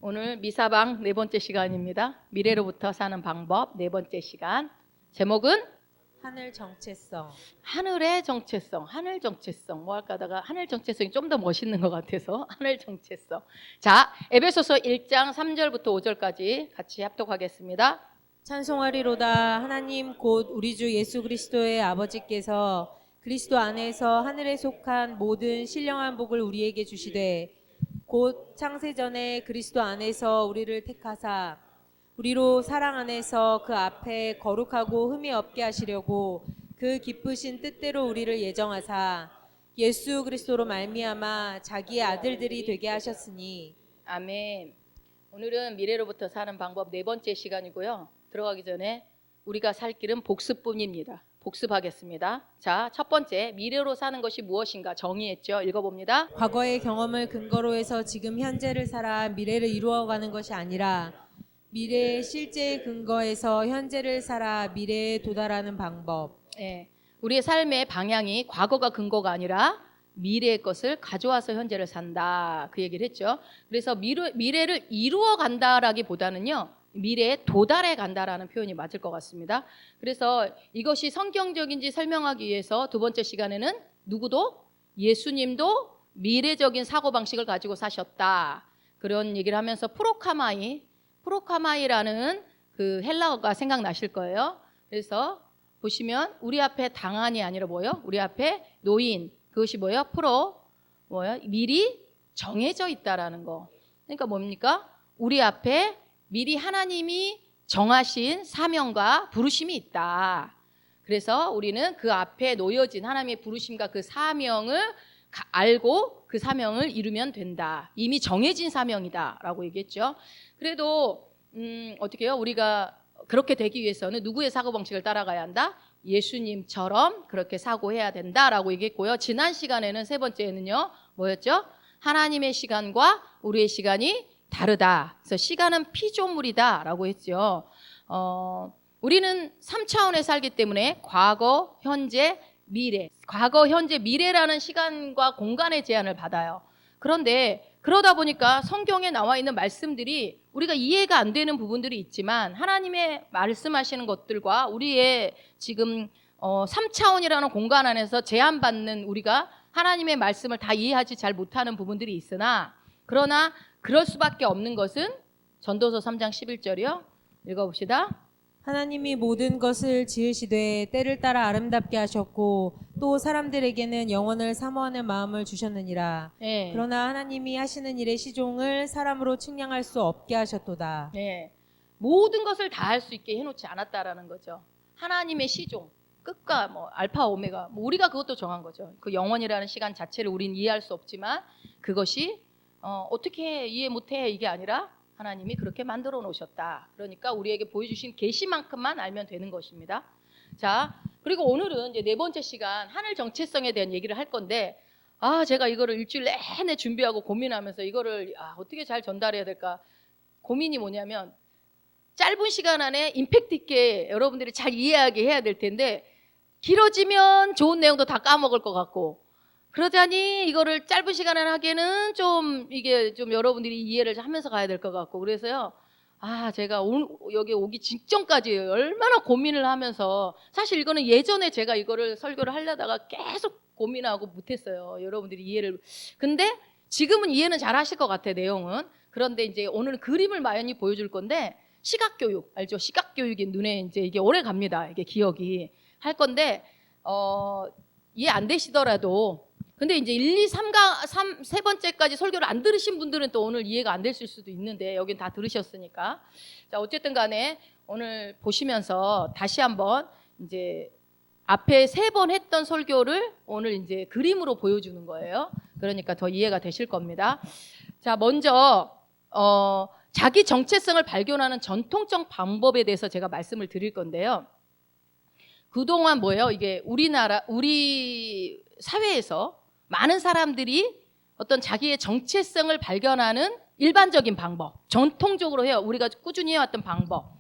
오늘 미사방 네 번째 시간입니다. 미래로부터 사는 방법 네 번째 시간. 제목은 하늘 정체성. 하늘의 정체성. 하늘 정체성. 뭐 할까 하다가 하늘 정체성이 좀 더 멋있는 것 같아서 하늘 정체성. 자, 에베소서 1장 3절부터 5절까지 같이 합독하겠습니다. 찬송하리로다. 하나님 곧 우리 주 예수 그리스도의 아버지께서 그리스도 안에서 하늘에 속한 모든 신령한 복을 우리에게 주시되 곧 창세전에 그리스도 안에서 우리를 택하사 우리로 사랑 안에서 그 앞에 거룩하고 흠이 없게 하시려고 그 기쁘신 뜻대로 우리를 예정하사 예수 그리스도로 말미암아 자기의 아들들이 되게 하셨으니. 아멘. 오늘은 미래로부터 사는 방법 네 번째 시간이고요. 들어가기 전에 우리가 살 길은 복습뿐입니다. 복습하겠습니다. 자, 첫 번째, 미래로 사는 것이 무엇인가 정의했죠. 읽어봅니다. 과거의 경험을 근거로 해서 지금 현재를 살아 미래를 이루어가는 것이 아니라 미래의 실제에 근거해서 현재를 살아 미래에 도달하는 방법. 예, 우리의 삶의 방향이 과거가 근거가 아니라 미래의 것을 가져와서 현재를 산다. 그 얘기를 했죠. 그래서 미래를 이루어 간다라기보다는요. 미래에 도달해 간다라는 표현이 맞을 것 같습니다. 그래서 이것이 성경적인지 설명하기 위해서 두 번째 시간에는 누구도 예수님도 미래적인 사고방식을 가지고 사셨다. 그런 얘기를 하면서 프로카마이라는 그 헬라어가 생각나실 거예요. 그래서 보시면 우리 앞에 당한이 아니라 뭐예요? 우리 앞에 노인. 그것이 뭐예요? 미리 정해져 있다라는 거. 그러니까 뭡니까? 우리 앞에 미리 하나님이 정하신 사명과 부르심이 있다. 그래서 우리는 그 앞에 놓여진 하나님의 부르심과 그 사명을 알고 그 사명을 이루면 된다. 이미 정해진 사명이다라고 얘기했죠. 그래도 어떻게 해요? 우리가 그렇게 되기 위해서는 누구의 사고방식을 따라가야 한다? 예수님처럼 그렇게 사고해야 된다라고 얘기했고요. 지난 시간에는 세 번째는요. 뭐였죠? 하나님의 시간과 우리의 시간이 다르다. 그래서 시간은 피조물이다라고 했죠. 우리는 3차원에 살기 때문에 과거, 현재, 미래. 과거, 현재, 미래라는 시간과 공간의 제한을 받아요. 그런데 그러다 보니까 성경에 나와 있는 말씀들이 우리가 이해가 안 되는 부분들이 있지만 하나님의 말씀하시는 것들과 우리의 지금 3차원이라는 공간 안에서 제한받는 우리가 하나님의 말씀을 다 이해하지 잘 못하는 부분들이 있으나 그러나 그럴 수밖에 없는 것은 전도서 3장 11절이요. 읽어봅시다. 하나님이 모든 것을 지으시되 때를 따라 아름답게 하셨고 또 사람들에게는 영원을 사모하는 마음을 주셨느니라. 네. 그러나 하나님이 하시는 일의 시종을 사람으로 측량할 수 없게 하셨도다. 네. 모든 것을 다 할 수 있게 해놓지 않았다라는 거죠. 하나님의 시종, 끝과 뭐 알파 오메가, 뭐 우리가 그것도 정한 거죠. 그 영원이라는 시간 자체를 우리는 이해할 수 없지만 그것이 어떻게 이해 못해 이게 아니라 하나님이 그렇게 만들어 놓으셨다. 그러니까 우리에게 보여주신 계시만큼만 알면 되는 것입니다. 자, 그리고 오늘은 이제 네 번째 시간 하늘 정체성에 대한 얘기를 할 건데 제가 이거를 일주일 내내 준비하고 고민하면서 이거를 어떻게 잘 전달해야 될까 고민이 뭐냐면 짧은 시간 안에 임팩트 있게 여러분들이 잘 이해하게 해야 될 텐데 길어지면 좋은 내용도 다 까먹을 것 같고 그러자니 이거를 짧은 시간에 하기에는 좀 이게 좀 여러분들이 이해를 하면서 가야 될 것 같고 그래서요. 제가 여기 오기 직전까지 얼마나 고민을 하면서 사실 이거는 예전에 제가 이거를 설교를 하려다가 계속 고민하고 못했어요. 여러분들이 이해를. 근데 지금은 이해는 잘 하실 것 같아요. 내용은. 그런데 이제 오늘 그림을 많이 보여줄 건데 시각교육 알죠? 시각교육이 눈에 이제 이게 오래 갑니다. 이게 기억이 할 건데 이해 안 되시더라도 근데 이제 1, 2, 3, 세 번째까지 설교를 안 들으신 분들은 또 오늘 이해가 안 됐을 수도 있는데 여긴 다 들으셨으니까. 자, 어쨌든 간에 오늘 보시면서 다시 한번 이제 앞에 3번 했던 설교를 오늘 이제 그림으로 보여주는 거예요. 그러니까 더 이해가 되실 겁니다. 자, 먼저 자기 정체성을 발견하는 전통적 방법에 대해서 제가 말씀을 드릴 건데요. 그동안 뭐예요? 이게 우리 사회에서 많은 사람들이 어떤 자기의 정체성을 발견하는 일반적인 방법, 전통적으로 해요. 우리가 꾸준히 해왔던 방법.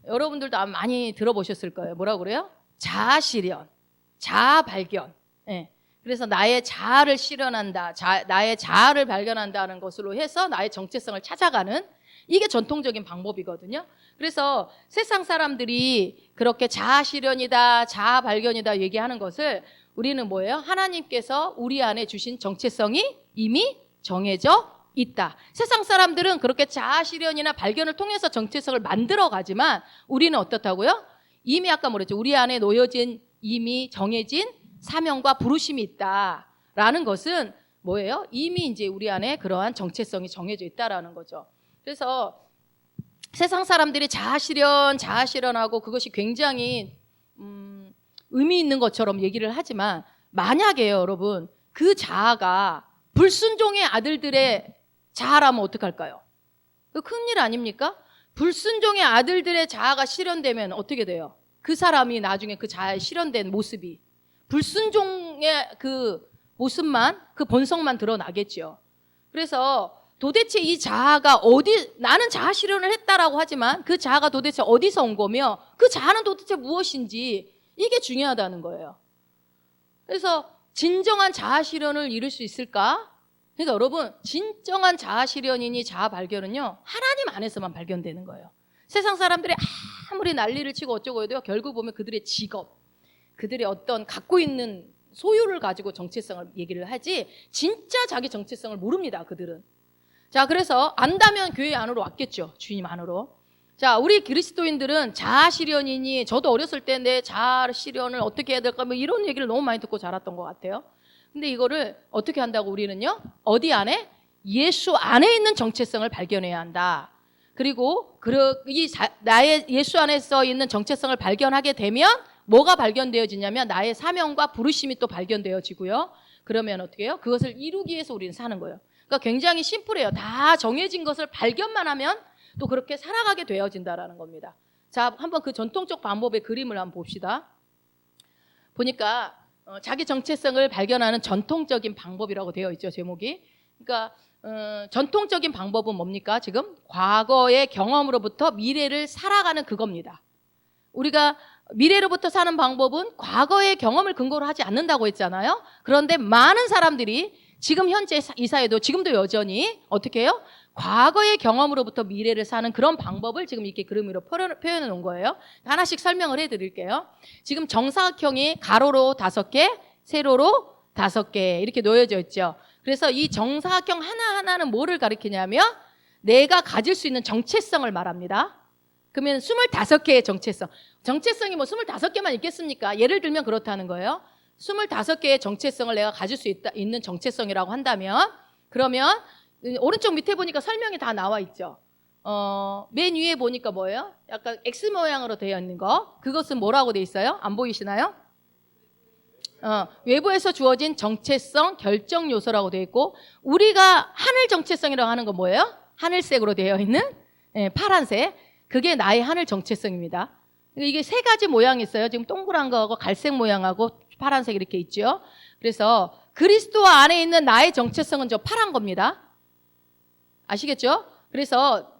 여러분들도 아마 많이 들어보셨을 거예요. 뭐라고 그래요? 자아 실현, 자아 발견. 네. 그래서 나의 자아를 실현한다, 나의 자아를 발견한다는 것으로 해서 나의 정체성을 찾아가는, 이게 전통적인 방법이거든요. 그래서 세상 사람들이 그렇게 자아 실현이다, 자아 발견이다 얘기하는 것을 우리는 뭐예요? 하나님께서 우리 안에 주신 정체성이 이미 정해져 있다. 세상 사람들은 그렇게 자아 실현이나 발견을 통해서 정체성을 만들어 가지만 우리는 어떻다고요? 이미 아까 뭐랬죠? 우리 안에 놓여진 이미 정해진 사명과 부르심이 있다라는 것은 뭐예요? 이미 이제 우리 안에 그러한 정체성이 정해져 있다라는 거죠. 그래서 세상 사람들이 자아 실현하고 그것이 굉장히 의미 있는 것처럼 얘기를 하지만, 만약에요, 여러분, 그 자아가 불순종의 아들들의 자아라면 어떡할까요? 그 큰일 아닙니까? 불순종의 아들들의 자아가 실현되면 어떻게 돼요? 그 사람이 나중에 그 자아에 실현된 모습이 불순종의 그 모습만, 그 본성만 드러나겠죠. 그래서 도대체 이 자아가 나는 자아 실현을 했다라고 하지만 그 자아가 도대체 어디서 온 거며 그 자아는 도대체 무엇인지, 이게 중요하다는 거예요. 그래서 진정한 자아 실현을 이룰 수 있을까? 그러니까 여러분, 진정한 자아 실현이니 자아 발견은요, 하나님 안에서만 발견되는 거예요. 세상 사람들이 아무리 난리를 치고 어쩌고 해도요, 결국 보면 그들의 직업, 그들의 어떤 갖고 있는 소유를 가지고 정체성을 얘기를 하지 진짜 자기 정체성을 모릅니다, 그들은. 자, 그래서 안다면 교회 안으로 왔겠죠, 주님 안으로. 자, 우리 그리스도인들은 자아 실현이니, 저도 어렸을 때 내 자아 실현을 어떻게 해야 될까 뭐 이런 얘기를 너무 많이 듣고 자랐던 것 같아요. 근데 이거를 어떻게 한다고? 우리는요, 어디 안에? 예수 안에 있는 정체성을 발견해야 한다. 그리고 나의 예수 안에서 있는 정체성을 발견하게 되면 뭐가 발견되어지냐면 나의 사명과 부르심이 또 발견되어지고요. 그러면 어떻게 해요? 그것을 이루기 위해서 우리는 사는 거예요. 그러니까 굉장히 심플해요. 다 정해진 것을 발견만 하면 또 그렇게 살아가게 되어진다라는 겁니다. 자, 한번 그 전통적 방법의 그림을 한번 봅시다. 보니까 자기 정체성을 발견하는 전통적인 방법이라고 되어 있죠, 제목이. 그러니까 전통적인 방법은 뭡니까? 지금 과거의 경험으로부터 미래를 살아가는 그겁니다. 우리가 미래로부터 사는 방법은 과거의 경험을 근거로 하지 않는다고 했잖아요. 그런데 많은 사람들이 지금 현재 이 사회도 지금도 여전히 어떻게 해요? 과거의 경험으로부터 미래를 사는 그런 방법을 지금 이렇게 그림으로 표현해 놓은 거예요. 하나씩 설명을 해드릴게요. 지금 정사각형이 가로로 5개, 세로로 5개 이렇게 놓여져 있죠. 그래서 이 정사각형 하나하나는 뭐를 가리키냐면 내가 가질 수 있는 정체성을 말합니다. 그러면 25개의 정체성. 정체성이 뭐 25개만 있겠습니까? 예를 들면 그렇다는 거예요. 25개의 정체성을 내가 가질 수 있는 정체성이라고 한다면, 그러면 오른쪽 밑에 보니까 설명이 다 나와 있죠. 맨 위에 보니까 뭐예요? 약간 X 모양으로 되어 있는 거. 그것은 뭐라고 되어 있어요? 안 보이시나요? 외부에서 주어진 정체성 결정 요소라고 되어 있고, 우리가 하늘 정체성이라고 하는 건 뭐예요? 하늘색으로 되어 있는 파란색. 그게 나의 하늘 정체성입니다. 이게 3가지 모양이 있어요. 지금 동그란 거하고 갈색 모양하고 파란색 이렇게 있죠. 그래서 그리스도 안에 있는 나의 정체성은 저 파란 겁니다. 아시겠죠? 그래서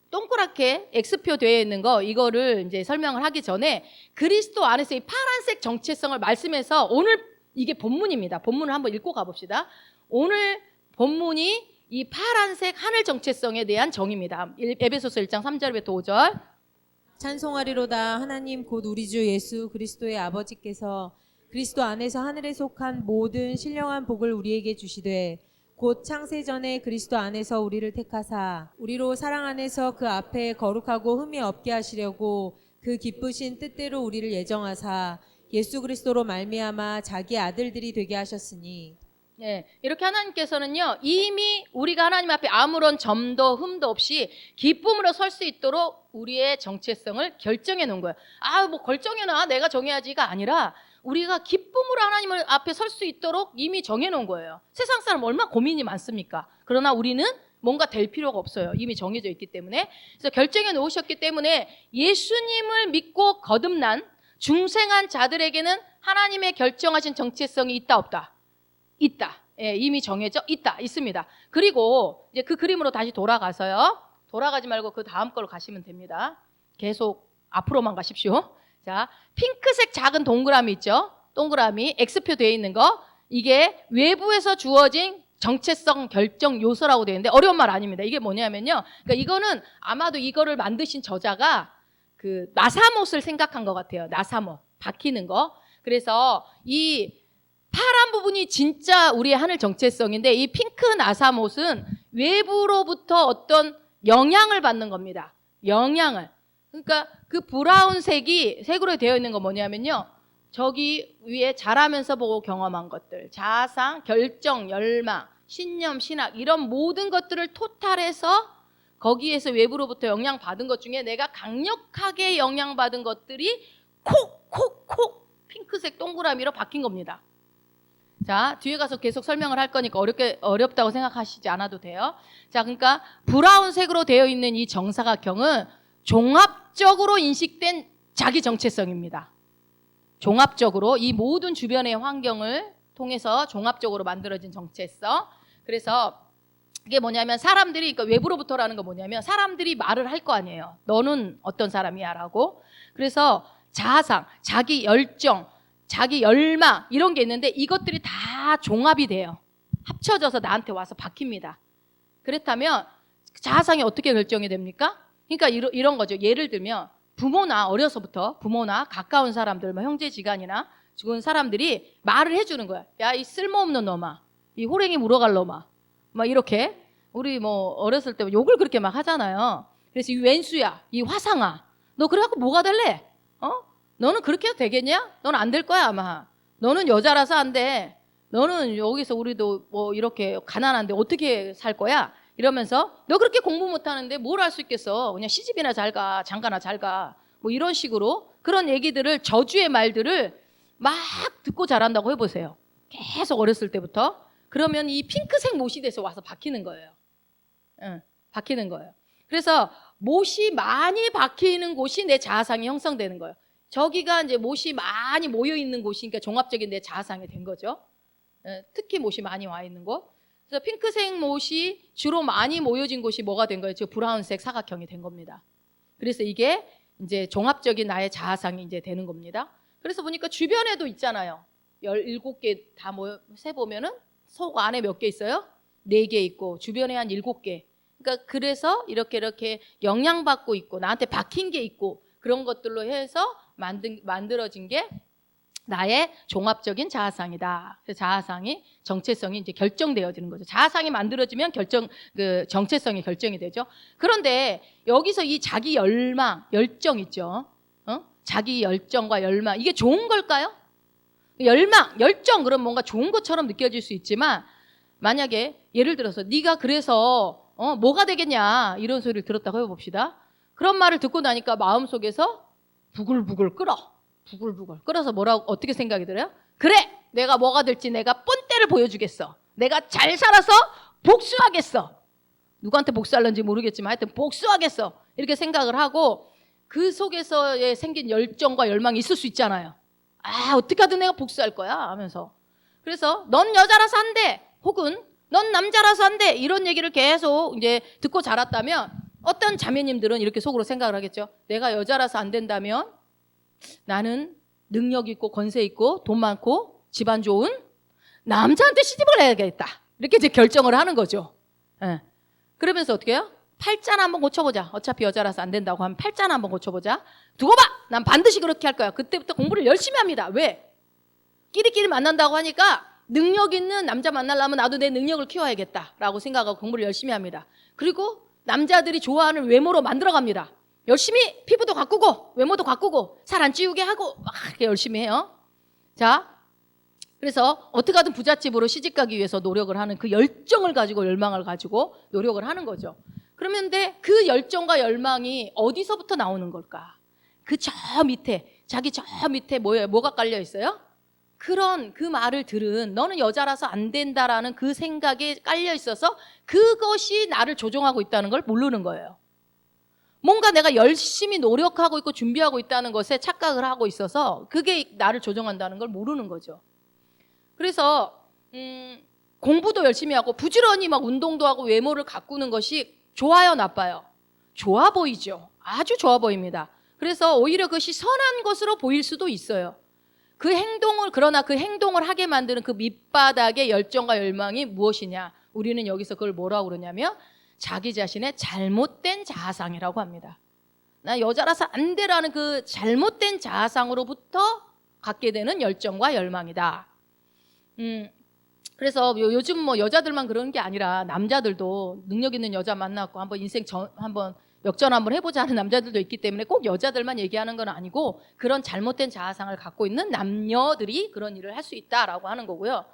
동그랗게 X표 되어 있는 거, 이거를 이제 설명을 하기 전에 그리스도 안에서 이 파란색 정체성을 말씀해서, 오늘 이게 본문입니다. 본문을 한번 읽고 가봅시다. 오늘 본문이 이 파란색 하늘 정체성에 대한 정의입니다. 에베소서 1장 3절부터 5절. 찬송하리로다. 하나님 곧 우리 주 예수 그리스도의 아버지께서 그리스도 안에서 하늘에 속한 모든 신령한 복을 우리에게 주시되, 곧 창세전에 그리스도 안에서 우리를 택하사 우리로 사랑 안에서 그 앞에 거룩하고 흠이 없게 하시려고 그 기쁘신 뜻대로 우리를 예정하사 예수 그리스도로 말미암아 자기 아들들이 되게 하셨으니. 네, 이렇게 하나님께서는요, 이미 우리가 하나님 앞에 아무런 점도 흠도 없이 기쁨으로 설 수 있도록 우리의 정체성을 결정해 놓은 거예요. 뭐 결정해놔, 내가 정해야지가 아니라 우리가 기쁨으로 하나님 앞에 설 수 있도록 이미 정해 놓은 거예요. 세상 사람 얼마나 고민이 많습니까? 그러나 우리는 뭔가 될 필요가 없어요. 이미 정해져 있기 때문에. 그래서 결정해 놓으셨기 때문에 예수님을 믿고 거듭난 중생한 자들에게는 하나님의 결정하신 정체성이 있다 없다? 있다. 예, 이미 정해져 있습니다. 그리고 이제 그 그림으로 다시 돌아가서요. 돌아가지 말고 그 다음 걸로 가시면 됩니다. 계속 앞으로만 가십시오. 자, 핑크색 작은 동그라미 있죠? 동그라미 X표 되어 있는 거, 이게 외부에서 주어진 정체성 결정 요소라고 되어 있는데 어려운 말 아닙니다. 이게 뭐냐면요, 그러니까 이거는 아마도 이거를 만드신 저자가 그 나사못을 생각한 것 같아요. 나사못, 박히는 거. 그래서 이 파란 부분이 진짜 우리의 하늘 정체성인데, 이 핑크 나사못은 외부로부터 어떤 영향을 받는 겁니다. 영향을. 그러니까 그 브라운색이 색으로 되어 있는 거 뭐냐면요, 저기 위에 자라면서 보고 경험한 것들, 자아상, 결정, 열망, 신념, 신학, 이런 모든 것들을 토탈해서 거기에서 외부로부터 영향받은 것 중에 내가 강력하게 영향받은 것들이 콕콕콕 핑크색 동그라미로 박힌 겁니다. 자, 뒤에 가서 계속 설명을 할 거니까 어렵다고 생각하시지 않아도 돼요. 자, 그러니까 브라운색으로 되어 있는 이 정사각형은 종합적으로 인식된 자기 정체성입니다. 종합적으로 이 모든 주변의 환경을 통해서 종합적으로 만들어진 정체성. 그래서 이게 뭐냐면 사람들이, 그러니까 외부로부터라는 거 뭐냐면 사람들이 말을 할 거 아니에요. 너는 어떤 사람이야 라고. 그래서 자아상, 자기 열정, 자기 열망 이런 게 있는데 이것들이 다 종합이 돼요. 합쳐져서 나한테 와서 박힙니다. 그렇다면 자아상이 어떻게 결정이 됩니까? 그러니까 이런 거죠. 예를 들면 부모나 어려서부터 부모나 가까운 사람들, 뭐 형제지간이나 죽은 사람들이 말을 해주는 거야. 야, 이 쓸모없는 놈아, 이 호랭이 물어갈 놈아, 막 이렇게. 우리 뭐 어렸을 때 욕을 그렇게 막 하잖아요. 그래서 이 왼수야, 이 화상아, 너 그래갖고 뭐가 될래? 너는 그렇게 해도 되겠냐? 너는 안 될 거야 아마. 너는 여자라서 안 돼. 너는 여기서 우리도 뭐 이렇게 가난한데 어떻게 살 거야? 이러면서 너 그렇게 공부 못하는데 뭘 할 수 있겠어? 그냥 시집이나 잘 가, 장가나 잘 가. 뭐 이런 식으로 그런 얘기들을, 저주의 말들을 막 듣고 자란다고 해보세요. 계속 어렸을 때부터. 그러면 이 핑크색 못이 돼서 와서 박히는 거예요. 박히는 거예요. 그래서 못이 많이 박히는 곳이 내 자아상이 형성되는 거예요. 저기가 이제 못이 많이 모여 있는 곳이니까 종합적인 내 자아상이 된 거죠. 특히 못이 많이 와 있는 곳. 그래서 핑크색 못이 주로 많이 모여진 곳이 뭐가 된 거예요? 저 브라운색 사각형이 된 겁니다. 그래서 이게 이제 종합적인 나의 자아상이 이제 되는 겁니다. 그래서 보니까 주변에도 있잖아요. 17개 다 세보면은 속 안에 몇 개 있어요? 4개 있고 주변에 한 7개. 그러니까 그래서 이렇게 영향받고 있고 나한테 박힌 게 있고 그런 것들로 해서 만들어진 게 나의 종합적인 자아상이다. 그래서 자아상이, 정체성이 이제 결정되어지는 거죠. 자아상이 만들어지면 정체성이 결정이 되죠. 그런데 여기서 이 자기 열망, 열정 있죠. 자기 열정과 열망, 이게 좋은 걸까요? 열망, 열정, 그럼 뭔가 좋은 것처럼 느껴질 수 있지만, 만약에 예를 들어서 네가 그래서 뭐가 되겠냐 이런 소리를 들었다고 해봅시다. 그런 말을 듣고 나니까 마음속에서 부글부글 끓어. 부글부글 끓어서 어떻게 생각이 들어요? 그래, 내가 뭐가 될지 내가 뻔때를 보여주겠어. 내가 잘 살아서 복수하겠어. 누구한테 복수하려는지 모르겠지만 하여튼 복수하겠어. 이렇게 생각을 하고 그 속에서 생긴 열정과 열망이 있을 수 있잖아요. 아, 어떻게 하든 내가 복수할 거야 하면서. 그래서 넌 여자라서 안 돼. 혹은 넌 남자라서 안 돼. 이런 얘기를 계속 이제 듣고 자랐다면 어떤 자매님들은 이렇게 속으로 생각을 하겠죠. 내가 여자라서 안 된다면 나는 능력 있고 권세 있고 돈 많고 집안 좋은 남자한테 시집을 해야겠다. 이렇게 이제 결정을 하는 거죠. 예. 그러면서 어떻게 해요? 팔자나 한번 고쳐보자. 어차피 여자라서 안 된다고 하면 팔자나 한번 고쳐보자. 두고 봐! 난 반드시 그렇게 할 거야. 그때부터 공부를 열심히 합니다. 왜? 끼리끼리 만난다고 하니까 능력 있는 남자 만나려면 나도 내 능력을 키워야겠다라고 생각하고 공부를 열심히 합니다. 그리고 남자들이 좋아하는 외모로 만들어갑니다. 열심히 피부도 가꾸고 외모도 가꾸고 살 안 찌우게 하고 막 이렇게 열심히 해요. 자, 그래서 어떻게 하든 부잣집으로 시집가기 위해서 노력을 하는 그 열정을 가지고 열망을 가지고 노력을 하는 거죠. 그런데 그 열정과 열망이 어디서부터 나오는 걸까? 그 저 밑에, 자기 저 밑에 뭐가 깔려 있어요? 그런 그 말을 들은 너는 여자라서 안 된다라는 그 생각에 깔려 있어서 그것이 나를 조종하고 있다는 걸 모르는 거예요. 뭔가 내가 열심히 노력하고 있고 준비하고 있다는 것에 착각을 하고 있어서 그게 나를 조종한다는 걸 모르는 거죠. 그래서 공부도 열심히 하고 부지런히 막 운동도 하고 외모를 가꾸는 것이 좋아요, 나빠요? 좋아 보이죠. 아주 좋아 보입니다. 그래서 오히려 그것이 선한 것으로 보일 수도 있어요. 그러나 그 행동을 하게 만드는 그 밑바닥의 열정과 열망이 무엇이냐? 우리는 여기서 그걸 뭐라고 그러냐면 자기 자신의 잘못된 자아상이라고 합니다. 나 여자라서 안 돼라는 그 잘못된 자아상으로부터 갖게 되는 열정과 열망이다. 그래서 요즘 뭐 여자들만 그런 게 아니라 남자들도 능력 있는 여자 만나고 한번 한번 역전 한번 해보자 하는 남자들도 있기 때문에 꼭 여자들만 얘기하는 건 아니고 그런 잘못된 자아상을 갖고 있는 남녀들이 그런 일을 할 수 있다라고 하는 거고요.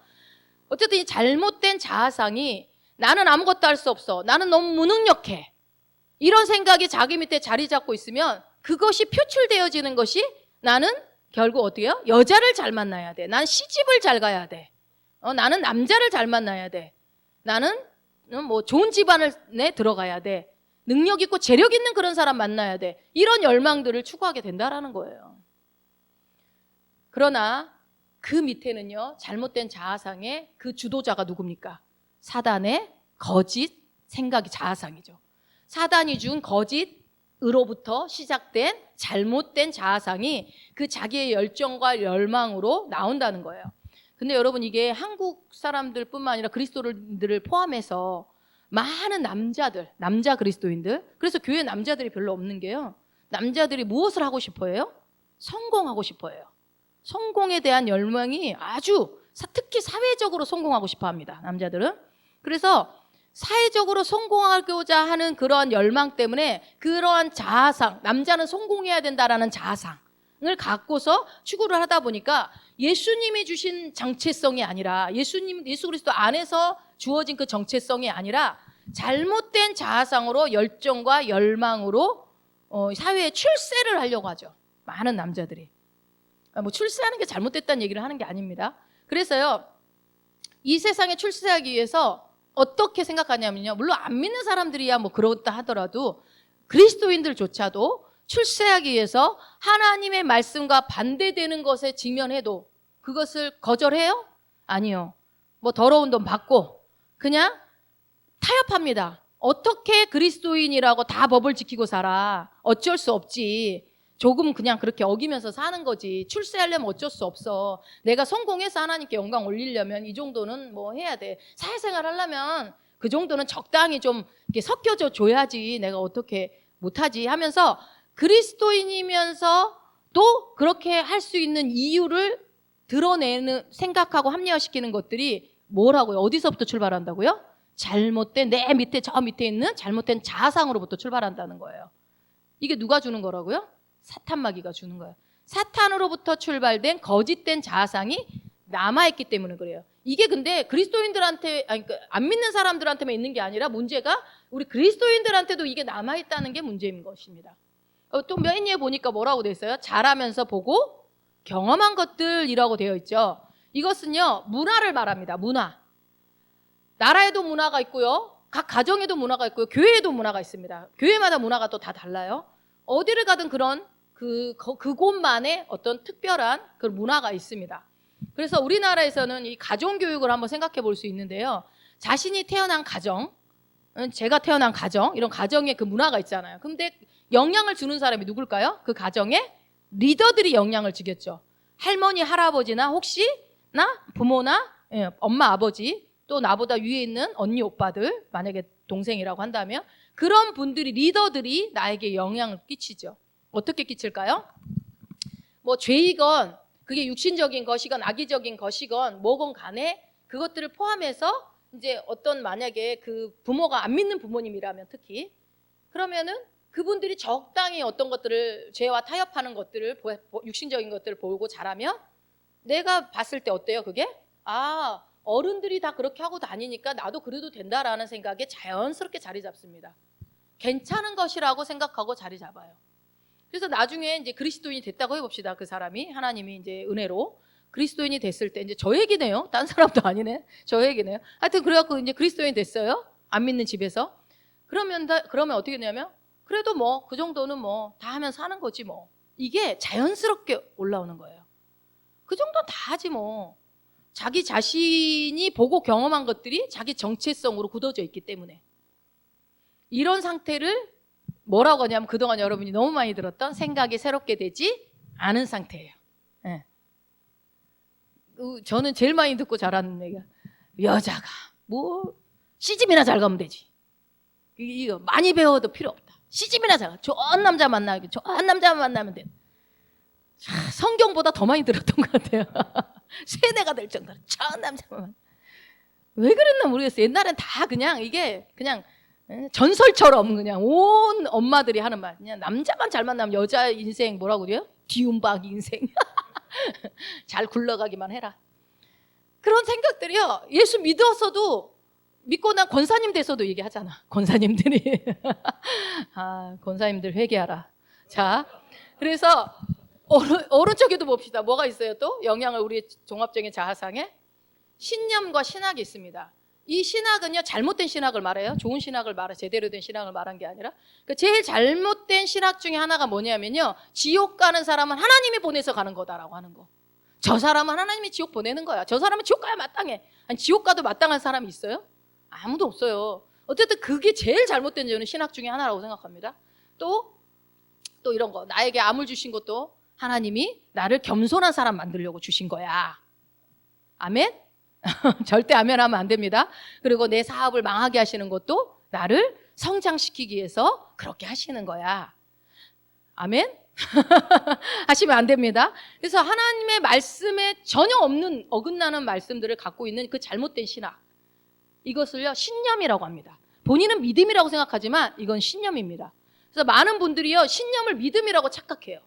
어쨌든 이 잘못된 자아상이 나는 아무것도 할 수 없어. 나는 너무 무능력해. 이런 생각이 자기 밑에 자리 잡고 있으면 그것이 표출되어지는 것이 나는 결국 어떻게 해요? 여자를 잘 만나야 돼. 난 시집을 잘 가야 돼. 나는 남자를 잘 만나야 돼. 나는 뭐 좋은 집안에 들어가야 돼. 능력 있고 재력 있는 그런 사람 만나야 돼. 이런 열망들을 추구하게 된다라는 거예요. 그러나 그 밑에는요, 잘못된 자아상의 그 주도자가 누굽니까? 사단의 거짓 생각이 자아상이죠. 사단이 준 거짓으로부터 시작된 잘못된 자아상이 그 자기의 열정과 열망으로 나온다는 거예요. 근데 여러분, 이게 한국 사람들뿐만 아니라 그리스도인들을 포함해서 많은 남자 그리스도인들, 그래서 교회 남자들이 별로 없는 게요, 남자들이 무엇을 하고 싶어 해요? 성공하고 싶어 해요. 성공에 대한 열망이 아주 특히 사회적으로 성공하고 싶어 합니다, 남자들은. 그래서 사회적으로 성공하고자 하는 그러한 열망 때문에 그러한 자아상, 남자는 성공해야 된다라는 자아상을 갖고서 추구를 하다 보니까 예수님이 주신 정체성이 아니라 예수 그리스도 안에서 주어진 그 정체성이 아니라 잘못된 자아상으로 열정과 열망으로 사회에 출세를 하려고 하죠. 많은 남자들이. 뭐 출세하는 게 잘못됐다는 얘기를 하는 게 아닙니다. 그래서요, 이 세상에 출세하기 위해서 어떻게 생각하냐면요, 물론 안 믿는 사람들이야 뭐 그렇다 하더라도 그리스도인들조차도 출세하기 위해서 하나님의 말씀과 반대되는 것에 직면해도 그것을 거절해요? 아니요. 뭐 더러운 돈 받고 그냥 타협합니다. 어떻게 그리스도인이라고 다 법을 지키고 살아? 어쩔 수 없지. 조금 그냥 그렇게 어기면서 사는 거지. 출세하려면 어쩔 수 없어. 내가 성공해서 하나님께 영광 올리려면 이 정도는 뭐 해야 돼. 사회생활 하려면 그 정도는 적당히 좀 이렇게 섞여져 줘야지. 내가 어떻게 못하지 하면서 그리스도인이면서 또 그렇게 할 수 있는 이유를 드러내는, 생각하고 합리화시키는 것들이 뭐라고요? 어디서부터 출발한다고요? 잘못된, 내 밑에, 저 밑에 있는 잘못된 자아상으로부터 출발한다는 거예요. 이게 누가 주는 거라고요? 사탄마귀가 주는 거예요. 사탄으로부터 출발된 거짓된 자아상이 남아있기 때문에 그래요. 이게 근데 그리스도인들한테, 안 믿는 사람들한테만 있는 게 아니라 문제가 우리 그리스도인들한테도 이게 남아있다는 게 문제인 것입니다. 또 맨 위에 보니까 뭐라고 되어 있어요? 잘하면서 보고 경험한 것들이라고 되어 있죠. 이것은요, 문화를 말합니다. 문화. 나라에도 문화가 있고요, 각 가정에도 문화가 있고요, 교회에도 문화가 있습니다. 교회마다 문화가 또 다 달라요. 어디를 가든 그런 그곳만의 어떤 특별한 그 문화가 있습니다. 그래서 우리나라에서는 이 가정교육을 한번 생각해 볼 수 있는데요, 자신이 태어난 가정, 제가 태어난 가정, 이런 가정의 그 문화가 있잖아요. 근데 영향을 주는 사람이 누굴까요? 그 가정의 리더들이 영향을 주겠죠. 할머니, 할아버지나 혹시 나 부모나 엄마, 아버지, 또 나보다 위에 있는 언니, 오빠들, 만약에 동생이라고 한다면 그런 분들이, 리더들이 나에게 영향을 끼치죠. 어떻게 끼칠까요? 뭐 죄이건 그게 육신적인 것이건 악의적인 것이건 뭐건 간에 그것들을 포함해서 이제 어떤, 만약에 그 부모가 안 믿는 부모님이라면 특히, 그러면은 그분들이 적당히 어떤 것들을, 죄와 타협하는 것들을, 육신적인 것들을 보고 자라면 내가 봤을 때 어때요? 그게? 아, 어른들이 다 그렇게 하고 다니니까 나도 그래도 된다라는 생각에 자연스럽게 자리 잡습니다. 괜찮은 것이라고 생각하고 자리 잡아요. 그래서 나중에 이제 그리스도인이 됐다고 해봅시다. 그 사람이, 하나님이 이제 은혜로 그리스도인이 됐을 때, 이제 저 얘기네요. 딴 사람도 아니네. 저 얘기네요. 하여튼 그래갖고 이제 그리스도인이 됐어요. 안 믿는 집에서. 그러면 어떻게 되냐면, 그래도 뭐 그 정도는 뭐 다 하면 사는 거지 뭐. 이게 자연스럽게 올라오는 거예요. 그 정도는 다 하지 뭐. 자기 자신이 보고 경험한 것들이 자기 정체성으로 굳어져 있기 때문에. 이런 상태를 뭐라고 하냐면, 그동안 여러분이 너무 많이 들었던 생각이 새롭게 되지 않은 상태예요. 네. 저는 제일 많이 듣고 자라는 얘기가 여자가 뭐 시집이나 잘 가면 되지. 이거 많이 배워도 필요 없다. 시집이나 잘 가. 좋은 남자 만나기 좋은 남자만 만나면 돼. 자, 성경보다 더 많이 들었던 것 같아요. 세뇌가 될 정도로 좋은 남자만. 왜 그랬나 모르겠어요. 옛날엔 다 그냥 이게 그냥 전설처럼 그냥 온 엄마들이 하는 말. 그냥 남자만 잘 만나면 여자 인생 뭐라고 그래요? 뒤움박 인생. 잘 굴러가기만 해라. 그런 생각들이요. 예수 믿었어도 믿고 난 권사님 돼서도 얘기하잖아. 권사님들이. 아, 권사님들 회개하라. 자, 그래서 오른쪽에도 봅시다. 뭐가 있어요 또? 영향을 우리 종합적인 자아상에? 신념과 신학이 있습니다. 이 신학은요, 잘못된 신학을 말해요. 좋은 신학을 말해, 제대로 된 신학을 말한 게 아니라. 그 제일 잘못된 신학 중에 하나가 뭐냐면요, 지옥 가는 사람은 하나님이 보내서 가는 거다라고 하는 거. 저 사람은 하나님이 지옥 보내는 거야. 저 사람은 지옥 가야 마땅해. 아니, 지옥 가도 마땅한 사람이 있어요? 아무도 없어요. 어쨌든 그게 제일 잘못된 저는 신학 중에 하나라고 생각합니다. 또 이런 거. 나에게 암을 주신 것도 하나님이 나를 겸손한 사람 만들려고 주신 거야. 아멘? 절대 아멘 하면 안 됩니다. 그리고 내 사업을 망하게 하시는 것도 나를 성장시키기 위해서 그렇게 하시는 거야. 아멘? 하시면 안 됩니다. 그래서 하나님의 말씀에 전혀 없는 어긋나는 말씀들을 갖고 있는 그 잘못된 신학, 이것을요 신념이라고 합니다. 본인은 믿음이라고 생각하지만 이건 신념입니다. 그래서 많은 분들이요 신념을 믿음이라고 착각해요.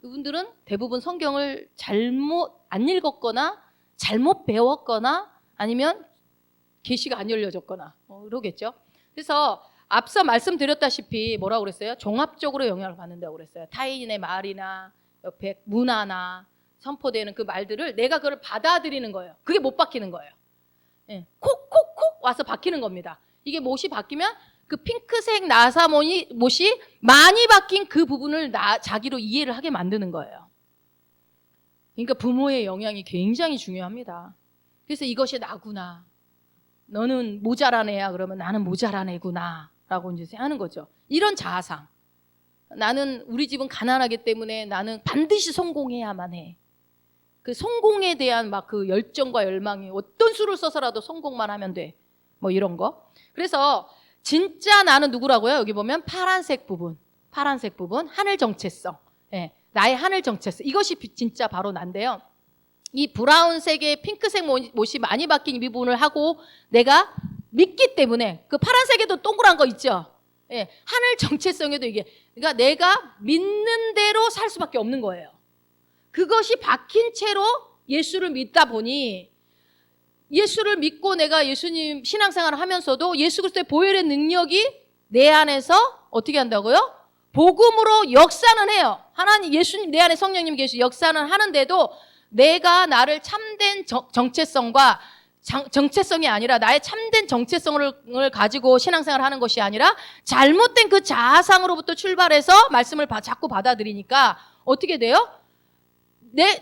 그분들은 대부분 성경을 잘못 안 읽었거나 잘못 배웠거나 아니면 계시가 안 열려졌거나 그러겠죠. 그래서 앞서 말씀드렸다시피 뭐라고 그랬어요? 종합적으로 영향을 받는다고 그랬어요. 타인의 말이나 옆에 문화나 선포되는 그 말들을 내가 그걸 받아들이는 거예요. 그게 못 바뀌는 거예요. 예, 콕콕콕 와서 바뀌는 겁니다. 이게 못이 바뀌면 그 핑크색 나사못이 많이 바뀐 그 부분을 자기로 이해를 하게 만드는 거예요. 그러니까 부모의 영향이 굉장히 중요합니다. 그래서 이것이 나구나. 너는 모자란 애야. 그러면 나는 모자란 애구나. 라고 이제 하는 거죠. 이런 자아상. 나는 우리 집은 가난하기 때문에 나는 반드시 성공해야만 해. 그 성공에 대한 막 그 열정과 열망이 어떤 수를 써서라도 성공만 하면 돼. 뭐 이런 거. 그래서 진짜 나는 누구라고요? 여기 보면 파란색 부분. 하늘 정체성. 예, 나의 하늘 정체성. 이것이 진짜 바로 난데요. 이 브라운색의 핑크색 못이 많이 바뀐 이 부분을 하고 내가 믿기 때문에 그 파란색에도 동그란 거 있죠. 예, 하늘 정체성에도 이게 그러니까 내가 믿는 대로 살 수밖에 없는 거예요. 그것이 박힌 채로 예수를 믿다 보니 예수를 믿고 내가 예수님 신앙생활을 하면서도 예수 그리스도의 보혈의 능력이 내 안에서 어떻게 한다고요? 복음으로 역사는 해요. 하나님 예수님 내 안에 성령님 계시 역사는 하는데도 내가 나를 참된 정체성과 정체성이 아니라 나의 참된 정체성을 가지고 신앙생활을 하는 것이 아니라 잘못된 그 자아상으로부터 출발해서 말씀을 자꾸 받아들이니까 어떻게 돼요?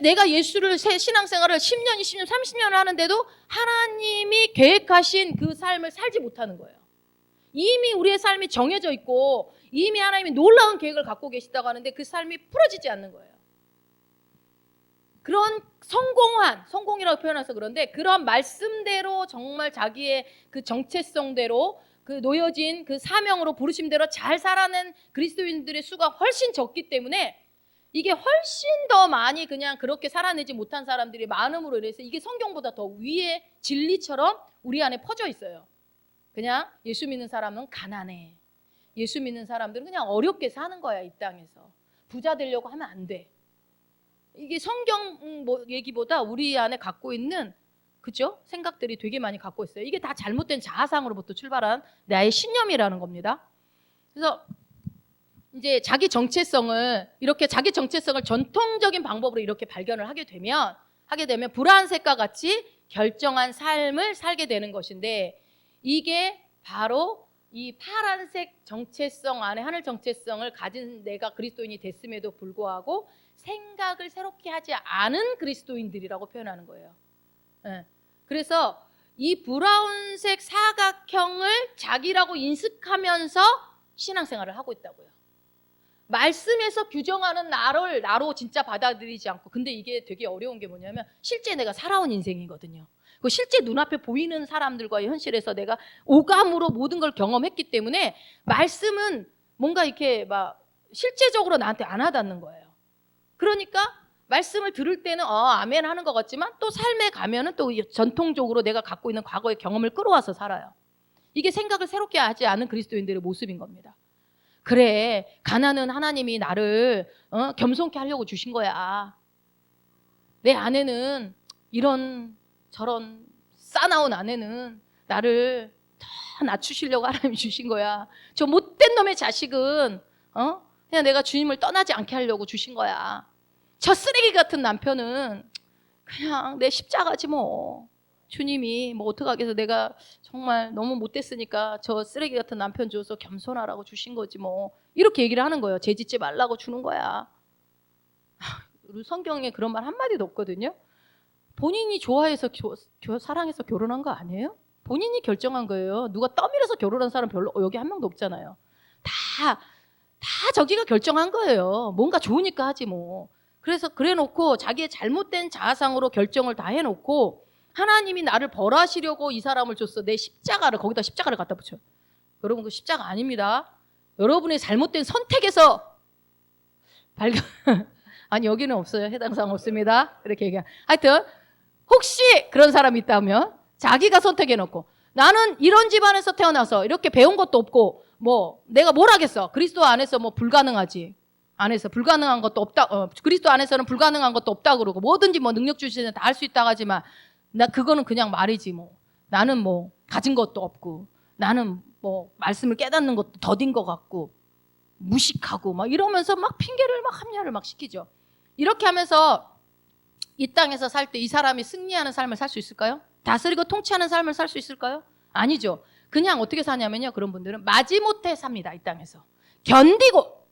내가 예수를 신앙생활을 10년, 20년, 30년을 하는데도 하나님이 계획하신 그 삶을 살지 못하는 거예요. 이미 우리의 삶이 정해져 있고 이미 하나님이 놀라운 계획을 갖고 계시다고 하는데 그 삶이 풀어지지 않는 거예요. 그런 성공이라고 표현해서 그런데 그런 말씀대로 정말 자기의 그 정체성대로 그 놓여진 그 사명으로 부르심대로 잘 살아낸 그리스도인들의 수가 훨씬 적기 때문에 이게 훨씬 더 많이 그냥 그렇게 살아내지 못한 사람들이 많음으로 인해서 이게 성경보다 더 위의 진리처럼 우리 안에 퍼져 있어요. 그냥 예수 믿는 사람은 가난해. 예수 믿는 사람들은 그냥 어렵게 사는 거야, 이 땅에서. 부자 되려고 하면 안 돼. 이게 성경 얘기보다 우리 안에 갖고 있는 그죠? 생각들이 되게 많이 갖고 있어요. 이게 다 잘못된 자아상으로부터 출발한 나의 신념이라는 겁니다. 그래서 이제 자기 정체성을 전통적인 방법으로 이렇게 발견을 하게 되면 불안색과 같이 결정한 삶을 살게 되는 것인데 이게 바로 이 파란색 정체성 안에 하늘 정체성을 가진 내가 그리스도인이 됐음에도 불구하고 생각을 새롭게 하지 않은 그리스도인들이라고 표현하는 거예요. 네. 그래서 이 브라운색 사각형을 자기라고 인식하면서 신앙생활을 하고 있다고요. 말씀에서 규정하는 나를 나로 진짜 받아들이지 않고, 근데 이게 되게 어려운 게 뭐냐면 실제 내가 살아온 인생이거든요. 그 실제 눈앞에 보이는 사람들과의 현실에서 내가 오감으로 모든 걸 경험했기 때문에 말씀은 뭔가 이렇게 막 실제적으로 나한테 안 와닿는 거예요. 그러니까 말씀을 들을 때는 아멘 하는 것 같지만 또 삶에 가면은 또 전통적으로 내가 갖고 있는 과거의 경험을 끌어와서 살아요. 이게 생각을 새롭게 하지 않은 그리스도인들의 모습인 겁니다. 그래, 가난은 하나님이 나를 겸손케 하려고 주신 거야. 내 아내는 이런 저런 싸나운 아내는 나를 더 낮추시려고 하나님이 주신 거야. 저 못된 놈의 자식은 그냥 내가 주님을 떠나지 않게 하려고 주신 거야. 저 쓰레기 같은 남편은 그냥 내 십자가지 뭐. 주님이 뭐 어떡하겠어. 내가 정말 너무 못됐으니까 저 쓰레기 같은 남편 줘서 겸손하라고 주신 거지 뭐. 이렇게 얘기를 하는 거예요. 죄짓지 말라고 주는 거야. 성경에 그런 말 한마디도 없거든요. 본인이 좋아해서 사랑해서 결혼한 거 아니에요? 본인이 결정한 거예요. 누가 떠밀어서 결혼한 사람 별로 여기 한 명도 없잖아요. 다 저기가 결정한 거예요. 뭔가 좋으니까 하지 뭐. 그래서 그래놓고 자기의 잘못된 자아상으로 결정을 다 해놓고 하나님이 나를 벌하시려고 이 사람을 줬어. 내 십자가를, 거기다 십자가를 갖다 붙여. 여러분, 그 십자가 아닙니다. 여러분의 잘못된 선택에서 발견. 아니, 여기는 없어요. 해당 사항 없습니다. 이렇게 얘기해. 하여튼 혹시 그런 사람이 있다면 자기가 선택해놓고 나는 이런 집안에서 태어나서 이렇게 배운 것도 없고 뭐 내가 뭘 하겠어. 그리스도 안에서 뭐 불가능하지. 안에서 불가능한 것도 없다. 그리스도 안에서는 불가능한 것도 없다 그러고 뭐든지 뭐 능력 주시는 다 할 수 있다 하지만 나 그거는 그냥 말이지 뭐. 나는 뭐 가진 것도 없고 나는 뭐 말씀을 깨닫는 것도 더딘 것 같고 무식하고 막 이러면서 막 핑계를 막 합리화를 막 시키죠. 이렇게 하면서 이 땅에서 살 때 이 사람이 승리하는 삶을 살 수 있을까요? 다스리고 통치하는 삶을 살 수 있을까요? 아니죠. 그냥 어떻게 사냐면요. 그런 분들은 마지못해 삽니다. 이 땅에서. 견디고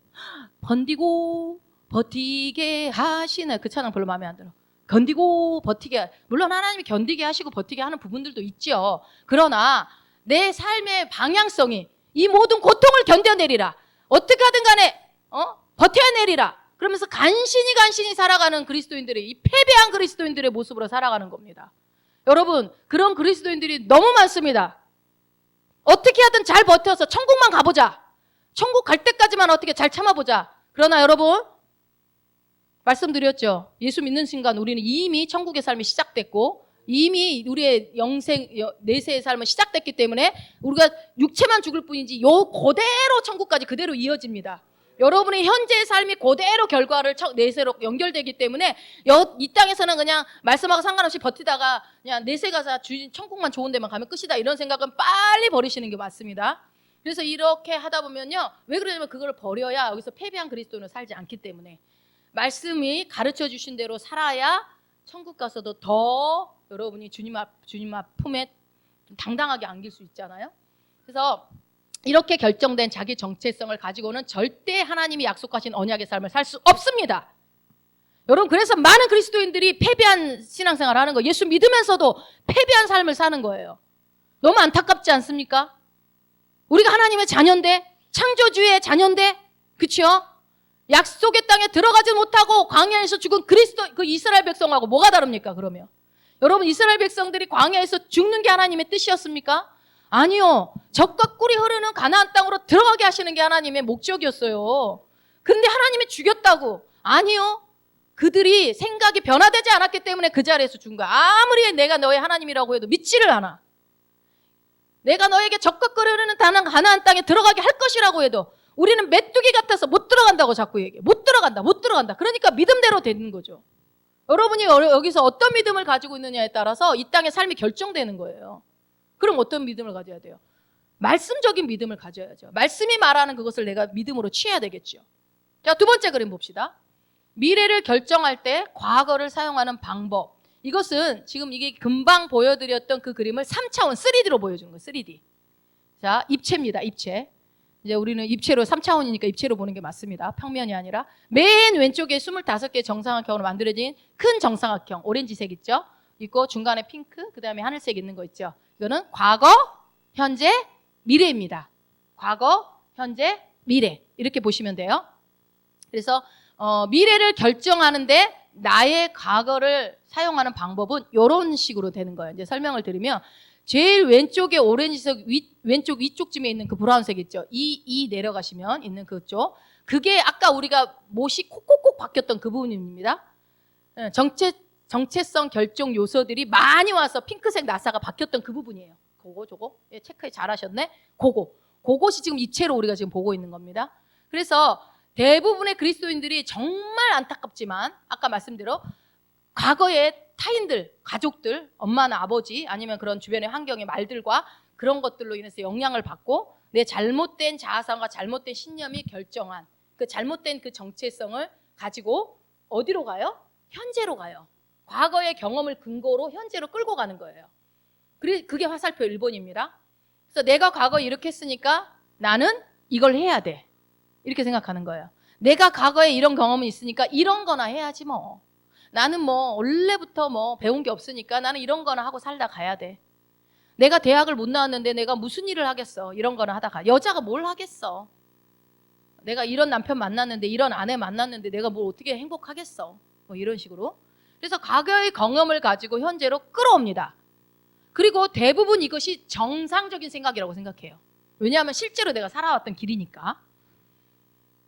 번디고 버티게 하시는 그 찬양 별로 마음에 안 들어. 견디고 버티게, 물론 하나님이 견디게 하시고 버티게 하는 부분들도 있죠. 그러나 내 삶의 방향성이 이 모든 고통을 견뎌내리라. 어떻게 하든 간에 버텨내리라. 그러면서 간신히 살아가는 그리스도인들의, 이 패배한 그리스도인들의 모습으로 살아가는 겁니다. 여러분, 그런 그리스도인들이 너무 많습니다. 어떻게 하든 잘 버텨서 천국만 가보자. 천국 갈 때까지만 어떻게 잘 참아보자. 그러나 여러분, 말씀드렸죠. 예수 믿는 순간 우리는 이미 천국의 삶이 시작됐고 이미 우리의 내세의 삶은 시작됐기 때문에 우리가 육체만 죽을 뿐이지 요 그대로 천국까지 그대로 이어집니다. 여러분의 현재의 삶이 그대로 결과를 내세로 연결되기 때문에 이 땅에서는 그냥 말씀하고 상관없이 버티다가 그냥 내세 가서 주인 천국만 좋은 데만 가면 끝이다 이런 생각은 빨리 버리시는 게 맞습니다. 그래서 이렇게 하다 보면요. 왜 그러냐면 그걸 버려야 여기서 패배한 그리스도인은 살지 않기 때문에 말씀이 가르쳐 주신 대로 살아야 천국 가서도 더 여러분이 주님 앞 품에 좀 당당하게 안길 수 있잖아요. 그래서 이렇게 결정된 자기 정체성을 가지고는 절대 하나님이 약속하신 언약의 삶을 살 수 없습니다. 여러분, 그래서 많은 그리스도인들이 패배한 신앙생활을 하는 거예요. 예수 믿으면서도 패배한 삶을 사는 거예요. 너무 안타깝지 않습니까? 우리가 하나님의 자녀인데, 창조주의 자녀인데, 그렇죠? 약속의 땅에 들어가지 못하고 광야에서 죽은 그 이스라엘 백성하고 뭐가 다릅니까? 그러면 여러분, 이스라엘 백성들이 광야에서 죽는 게 하나님의 뜻이었습니까? 아니요. 젖과 꿀이 흐르는 가나안 땅으로 들어가게 하시는 게 하나님의 목적이었어요. 근데 하나님이 죽였다고? 아니요. 그들이 생각이 변화되지 않았기 때문에 그 자리에서 죽은 거야. 아무리 내가 너의 하나님이라고 해도 믿지를 않아. 내가 너에게 젖과 꿀이 흐르는 가나안 땅에 들어가게 할 것이라고 해도 우리는 메뚜기 같아서 못 들어간다고 자꾸 얘기해. 못 들어간다. 그러니까 믿음대로 되는 거죠. 여러분이 여기서 어떤 믿음을 가지고 있느냐에 따라서 이 땅의 삶이 결정되는 거예요. 그럼 어떤 믿음을 가져야 돼요? 말씀적인 믿음을 가져야죠. 말씀이 말하는 그것을 내가 믿음으로 취해야 되겠죠. 자, 두 번째 그림 봅시다. 미래를 결정할 때 과거를 사용하는 방법. 이것은 지금 이게 금방 보여드렸던 그 그림을 3차원 3D로 보여준 거예요. 3D. 자, 입체입니다. 입체. 이제 우리는 입체로 3차원이니까 입체로 보는 게 맞습니다. 평면이 아니라 맨 왼쪽에 25개 정사각형으로 만들어진 큰 정사각형 오렌지색 있죠? 있고 중간에 핑크, 그 다음에 하늘색 있는 거 있죠? 이거는 과거, 현재, 미래입니다. 과거, 현재, 미래 이렇게 보시면 돼요. 그래서 미래를 결정하는데 나의 과거를 사용하는 방법은 이런 식으로 되는 거예요. 이제 설명을 드리면 제일 왼쪽에 오렌지색 왼쪽 위쪽쯤에 있는 그 브라운색 있죠. 이 내려가시면 있는 그쪽. 그게 아까 우리가 못이 콕콕콕 바뀌었던 그 부분입니다. 정체성 결정 요소들이 많이 와서 핑크색 나사가 바뀌었던 그 부분이에요. 저거. 예, 체크 잘하셨네. 그것이 지금 입체로 우리가 지금 보고 있는 겁니다. 그래서 대부분의 그리스도인들이 정말 안타깝지만 아까 말씀대로 과거의 타인들, 가족들, 엄마나 아버지 아니면 그런 주변의 환경의 말들과 그런 것들로 인해서 영향을 받고 내 잘못된 자아상과 잘못된 신념이 결정한 그 잘못된 그 정체성을 가지고 어디로 가요? 현재로 가요. 과거의 경험을 근거로 현재로 끌고 가는 거예요. 그게 화살표 1번입니다. 그래서 내가 과거에 이렇게 했으니까 나는 이걸 해야 돼. 이렇게 생각하는 거예요. 내가 과거에 이런 경험이 있으니까 이런 거나 해야지 뭐. 나는 뭐 원래부터 뭐 배운 게 없으니까 나는 이런 거나 하고 살다 가야 돼. 내가 대학을 못 나왔는데 내가 무슨 일을 하겠어. 이런 거나 하다 가. 여자가 뭘 하겠어. 내가 이런 남편 만났는데 이런 아내 만났는데 내가 뭘 어떻게 행복하겠어. 뭐 이런 식으로. 그래서 과거의 경험을 가지고 현재로 끌어옵니다. 그리고 대부분 이것이 정상적인 생각이라고 생각해요. 왜냐하면 실제로 내가 살아왔던 길이니까.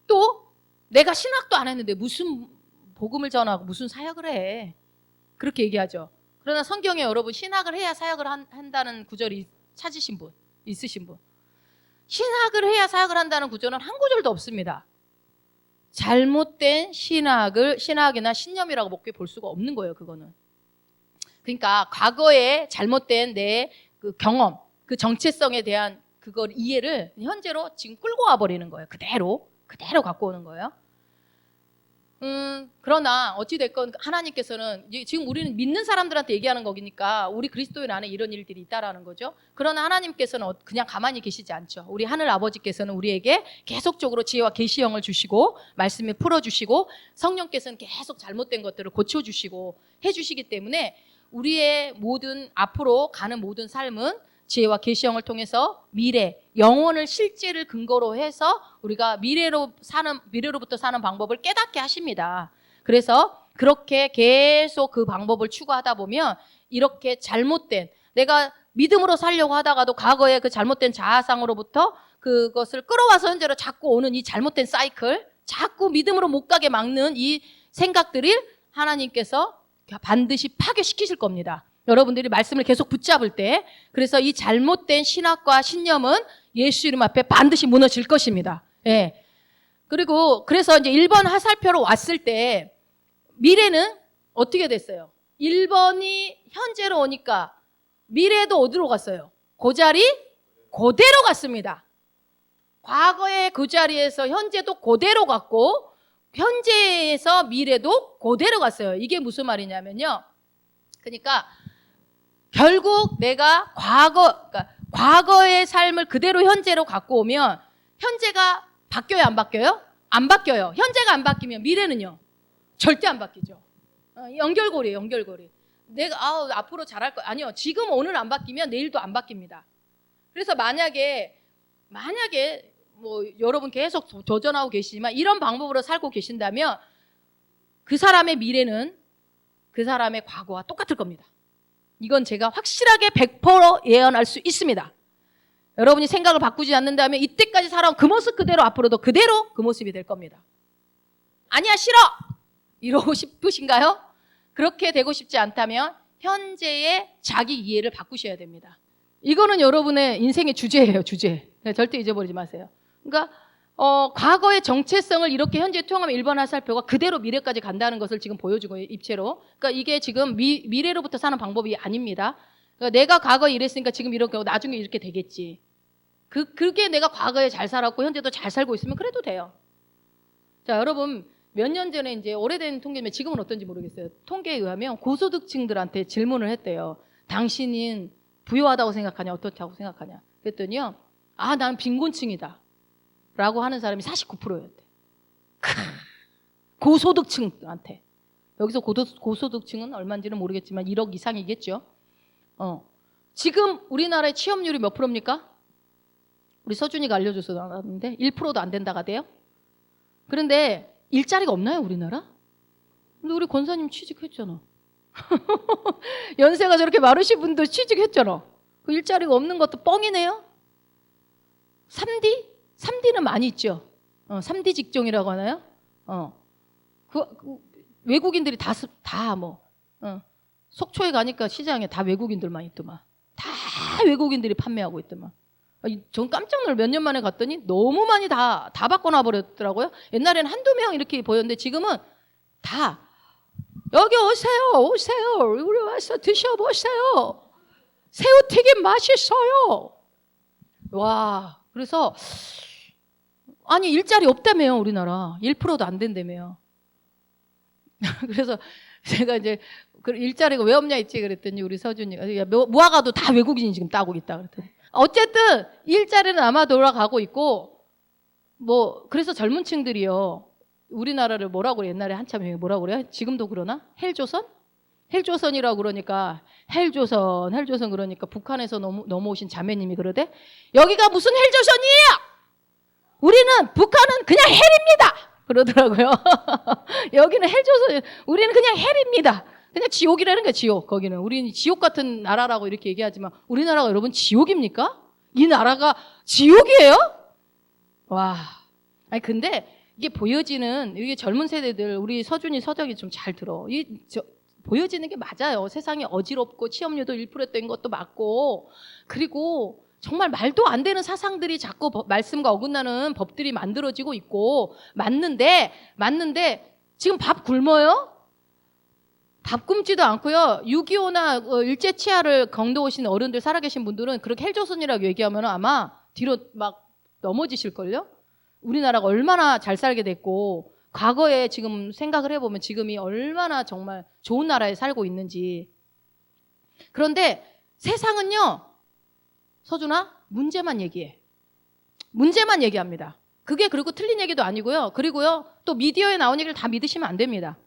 또 내가 신학도 안 했는데 무슨 복음을 전하고 무슨 사역을 해. 그렇게 얘기하죠. 그러나 성경에 여러분 신학을 해야 사역을 한다는 구절이 찾으신 분, 있으신 분. 신학을 해야 사역을 한다는 구절은 한 구절도 없습니다. 잘못된 신학이나 신념이라고 밖에 볼 수가 없는 거예요, 그거는. 그러니까 과거에 잘못된 내 그 경험, 그 정체성에 대한 그걸 이해를 현재로 지금 끌고 와버리는 거예요. 그대로 갖고 오는 거예요. 그러나 어찌됐건 하나님께서는 지금 우리는 믿는 사람들한테 얘기하는 거니까 우리 그리스도인 안에 이런 일들이 있다라는 거죠. 그러나 하나님께서는 그냥 가만히 계시지 않죠. 우리 하늘 아버지께서는 우리에게 계속적으로 지혜와 계시형을 주시고 말씀을 풀어주시고 성령께서는 계속 잘못된 것들을 고쳐주시고 해주시기 때문에 우리의 모든 앞으로 가는 모든 삶은 지혜와 계시형을 통해서 미래, 영원을 실제를 근거로 해서 우리가 미래로부터 사는 방법을 깨닫게 하십니다. 그래서 그렇게 계속 그 방법을 추구하다 보면 이렇게 잘못된 내가 믿음으로 살려고 하다가도 과거의 그 잘못된 자아상으로부터 그것을 끌어와서 현재로 자꾸 오는 이 잘못된 사이클, 자꾸 믿음으로 못 가게 막는 이 생각들을 하나님께서 반드시 파괴시키실 겁니다. 여러분들이 말씀을 계속 붙잡을 때 그래서 이 잘못된 신학과 신념은 예수 이름 앞에 반드시 무너질 것입니다. 예. 그리고 그래서 이제 1번 화살표로 왔을 때 미래는 어떻게 됐어요? 1번이 현재로 오니까 미래도 어디로 갔어요? 그 자리 그대로 갔습니다. 과거의 그 자리에서 현재도 그대로 갔고 현재에서 미래도 그대로 갔어요. 이게 무슨 말이냐면요. 그러니까 결국 내가 과거의 삶을 그대로 현재로 갖고 오면 현재가 바뀌어요, 안 바뀌어요? 안 바뀌어요. 현재가 안 바뀌면 미래는요? 절대 안 바뀌죠. 연결고리예요, 연결고리. 내가 앞으로 잘할 거 아니요. 지금 오늘 안 바뀌면 내일도 안 바뀝니다. 그래서 만약에 뭐 여러분 계속 도전하고 계시지만 이런 방법으로 살고 계신다면 그 사람의 미래는 그 사람의 과거와 똑같을 겁니다. 이건 제가 확실하게 100% 예언할 수 있습니다. 여러분이 생각을 바꾸지 않는다면 이때까지 살아온 그 모습 그대로 앞으로도 그대로 그 모습이 될 겁니다. 아니야 싫어! 이러고 싶으신가요? 그렇게 되고 싶지 않다면 현재의 자기 이해를 바꾸셔야 됩니다. 이거는 여러분의 인생의 주제예요, 주제. 절대 잊어버리지 마세요. 그러니까 과거의 정체성을 이렇게 현재에 투영하면 1번 화살표가 그대로 미래까지 간다는 것을 지금 보여주고 입체로. 그러니까 이게 지금 미래로부터 사는 방법이 아닙니다. 그러니까 내가 과거에 이랬으니까 지금 이렇게 나중에 이렇게 되겠지. 그게 내가 과거에 잘 살았고 현재도 잘 살고 있으면 그래도 돼요. 자, 여러분 몇 년 전에 이제 오래된 통계면 지금은 어떤지 모르겠어요. 통계에 의하면 고소득층들한테 질문을 했대요. 당신은 부유하다고 생각하냐, 어떻다고 생각하냐. 그랬더니요, 난 빈곤층이다. 라고 하는 사람이 49%였대. 고소득층한테. 여기서 고소득층은 얼마인지는 모르겠지만 1억 이상이겠죠. 지금 우리나라의 취업률이 몇 프로입니까? 우리 서준이가 알려줘서 나왔는데 1%도 안 된다가 돼요. 그런데 일자리가 없나요, 우리나라? 근데 우리 권사님 취직했잖아. 연세가 저렇게 많으신 분도 취직했잖아. 그 일자리가 없는 것도 뻥이네요. 3D? 3D는 많이 있죠. 3D 직종이라고 하나요? 그 외국인들이 속초에 가니까 시장에 다 외국인들만 있더만. 다 외국인들이 판매하고 있더만. 전 깜짝 놀라 몇 년 만에 갔더니 너무 많이 다 바꿔놔 버렸더라고요. 옛날에는 한두 명 이렇게 보였는데 지금은 다 여기 오세요. 우리 와서 드셔보세요. 새우튀김 맛있어요. 와, 그래서 아니 일자리 없다며요, 우리나라. 1%도 안 된다며요. 그래서 제가 이제 일자리가 왜 없냐 했지 그랬더니 우리 서준이가 모아가도 다 외국인이 지금 따고 있다 그랬더니 어쨌든 일자리는 아마 돌아가고 있고 그래서 젊은 층들이요. 우리나라를 뭐라고 그래? 옛날에 한참 뭐라고 그래요? 지금도 그러나? 헬조선? 헬조선이라고 그러니까 헬조선 그러니까 북한에서 넘어오신 자매님이 그러대. 여기가 무슨 헬조선이에요? 우리는 북한은 그냥 헬입니다. 그러더라고요. 여기는 헬조선, 우리는 그냥 헬입니다. 그냥 지옥이라는 거야, 지옥. 거기는 우리는 지옥 같은 나라라고 이렇게 얘기하지만 우리나라가 여러분 지옥입니까? 이 나라가 지옥이에요? 와, 아니 근데 이게 보여지는 이게 젊은 세대들 우리 서준이 서정이 좀 잘 들어. 보여지는 게 맞아요. 세상이 어지럽고 취업률도 1%된 것도 맞고 그리고 정말 말도 안 되는 사상들이 자꾸 말씀과 어긋나는 법들이 만들어지고 있고 맞는데 지금 밥 굶어요? 밥 굶지도 않고요. 6.25나 일제치하를 경도오신 어른들 살아계신 분들은 그렇게 헬조선이라고 얘기하면 아마 뒤로 막 넘어지실걸요? 우리나라가 얼마나 잘 살게 됐고 과거에 지금 생각을 해보면 지금이 얼마나 정말 좋은 나라에 살고 있는지. 그런데 세상은요. 서준아, 문제만 얘기해. 문제만 얘기합니다. 그게 그리고 틀린 얘기도 아니고요. 그리고요. 또 미디어에 나온 얘기를 다 믿으시면 안 됩니다.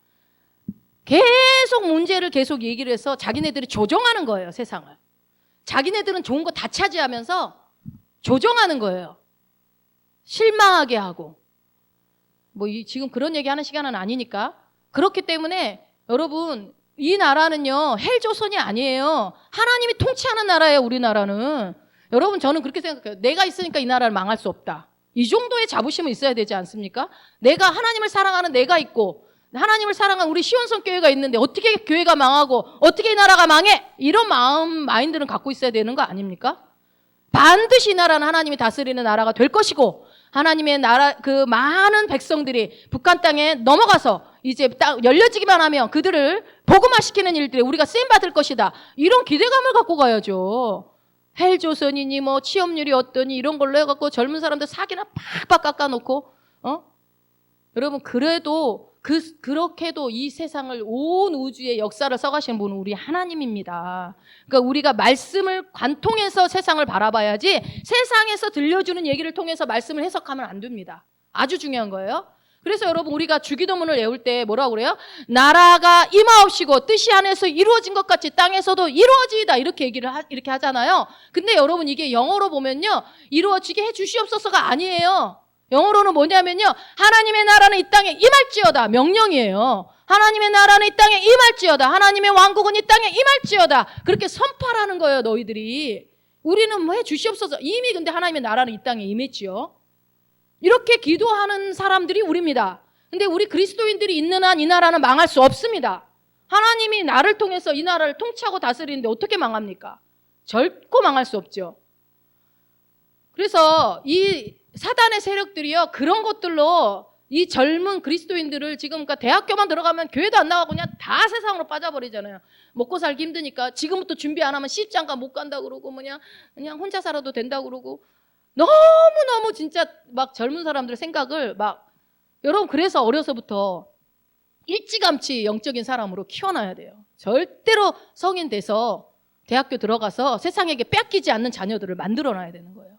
계속 문제를 계속 얘기를 해서 자기네들이 조정하는 거예요, 세상을. 자기네들은 좋은 거 다 차지하면서 조정하는 거예요. 실망하게 하고. 지금 그런 얘기하는 시간은 아니니까. 그렇기 때문에 여러분 이 나라는요 헬조선이 아니에요. 하나님이 통치하는 나라예요. 우리나라는. 여러분 저는 그렇게 생각해요. 내가 있으니까 이 나라를 망할 수 없다. 이 정도의 자부심은 있어야 되지 않습니까? 내가 하나님을 사랑하는 내가 있고 하나님을 사랑하는 우리 시온성 교회가 있는데 어떻게 교회가 망하고 어떻게 이 나라가 망해? 이런 마인드는 갖고 있어야 되는 거 아닙니까? 반드시 이 나라는 하나님이 다스리는 나라가 될 것이고 하나님의 나라 그 많은 백성들이 북한 땅에 넘어가서 이제 딱 열려지기만 하면 그들을 복음화시키는 일들에 우리가 쓰임받을 것이다. 이런 기대감을 갖고 가야죠. 헬조선이니 취업률이 어떠니 이런 걸로 해갖고 젊은 사람들 사기나 팍팍 깎아놓고 여러분 그래도 그렇게도 이 세상을 온 우주의 역사를 써가시는 분은 우리 하나님입니다. 그러니까 우리가 말씀을 관통해서 세상을 바라봐야지 세상에서 들려주는 얘기를 통해서 말씀을 해석하면 안 됩니다. 아주 중요한 거예요. 그래서 여러분 우리가 주기도문을 외울 때 뭐라고 그래요? 나라가 임하옵시고 뜻이 하늘에서 이루어진 것 같이 땅에서도 이루어지이다 이렇게 이렇게 하잖아요. 근데 여러분 이게 영어로 보면요 이루어지게 해주시옵소서가 아니에요. 영어로는 뭐냐면요 하나님의 나라는 이 땅에 임할지어다 명령이에요. 하나님의 나라는 이 땅에 임할지어다. 하나님의 왕국은 이 땅에 임할지어다. 그렇게 선포하는 거예요 너희들이. 우리는 해주시옵소서. 이미 근데 하나님의 나라는 이 땅에 임했지요. 이렇게 기도하는 사람들이 우리입니다. 근데 우리 그리스도인들이 있는 한 이 나라는 망할 수 없습니다. 하나님이 나를 통해서 이 나라를 통치하고 다스리는데 어떻게 망합니까? 결코 망할 수 없죠. 그래서 이 사단의 세력들이요 그런 것들로 이 젊은 그리스도인들을 지금 그러니까 대학교만 들어가면 교회도 안 나가고 그냥 다 세상으로 빠져버리잖아요. 먹고 살기 힘드니까 지금부터 준비 안 하면 시집장가 못 간다 그러고 그냥 혼자 살아도 된다 그러고 너무너무 진짜 막 젊은 사람들 생각을 여러분 그래서 어려서부터 일찌감치 영적인 사람으로 키워놔야 돼요. 절대로 성인 돼서 대학교 들어가서 세상에게 뺏기지 않는 자녀들을 만들어놔야 되는 거예요.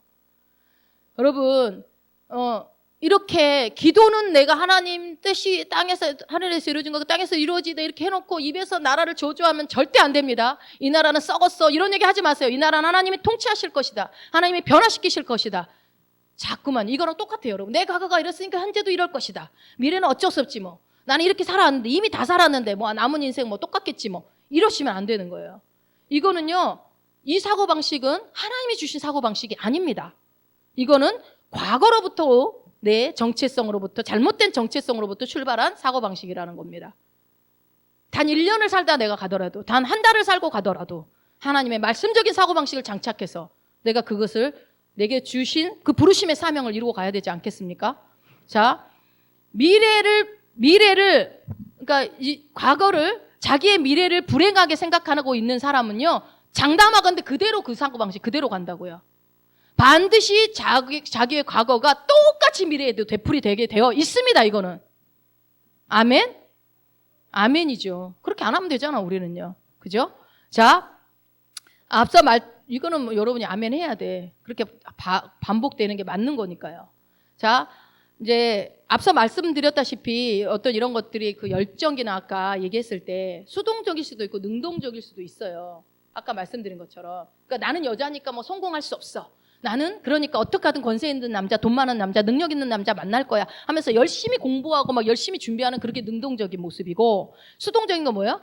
여러분 이렇게 기도는 내가 하나님 뜻이 땅에서 하늘에서 이루어진 거 땅에서 이루어지다 이렇게 해놓고 입에서 나라를 저주하면 절대 안 됩니다. 이 나라는 썩었어 이런 얘기 하지 마세요. 이 나라는 하나님이 통치하실 것이다. 하나님이 변화시키실 것이다. 자꾸만 이거랑 똑같아요, 여러분. 내 과거가 이랬으니까 현재도 이럴 것이다. 미래는 어쩔 수 없지 뭐. 나는 이렇게 살아왔는데 이미 다 살았는데 뭐 남은 인생 뭐 똑같겠지 뭐. 이러시면 안 되는 거예요. 이거는요. 이 사고방식은 하나님이 주신 사고방식이 아닙니다. 이거는 과거로부터 내 정체성으로부터 잘못된 정체성으로부터 출발한 사고방식이라는 겁니다. 단 1년을 살다 내가 가더라도 단 한 달을 살고 가더라도 하나님의 말씀적인 사고방식을 장착해서 내가 그것을 내게 주신 그 부르심의 사명을 이루고 가야 되지 않겠습니까? 자, 미래를 그러니까 이 과거를 자기의 미래를 불행하게 생각하고 있는 사람은요. 장담하건대 그대로 그 사고방식 그대로 간다고요. 반드시 자기의 과거가 똑같이 미래에도 되풀이 되게 되어 있습니다. 이거는. 아멘? 아멘이죠. 그렇게 안 하면 되잖아 우리는요. 그죠? 자, 앞서 이거는 뭐 여러분이 아멘 해야 돼. 그렇게 반복되는 게 맞는 거니까요. 자, 이제 앞서 말씀드렸다시피 어떤 이런 것들이 그 열정기나 아까 얘기했을 때 수동적일 수도 있고 능동적일 수도 있어요. 아까 말씀드린 것처럼. 그러니까 나는 여자니까 뭐 성공할 수 없어. 나는 그러니까 어떻게 하든 권세 있는 남자, 돈 많은 남자, 능력 있는 남자 만날 거야 하면서 열심히 공부하고 막 열심히 준비하는 그렇게 능동적인 모습이고, 수동적인 건 뭐예요?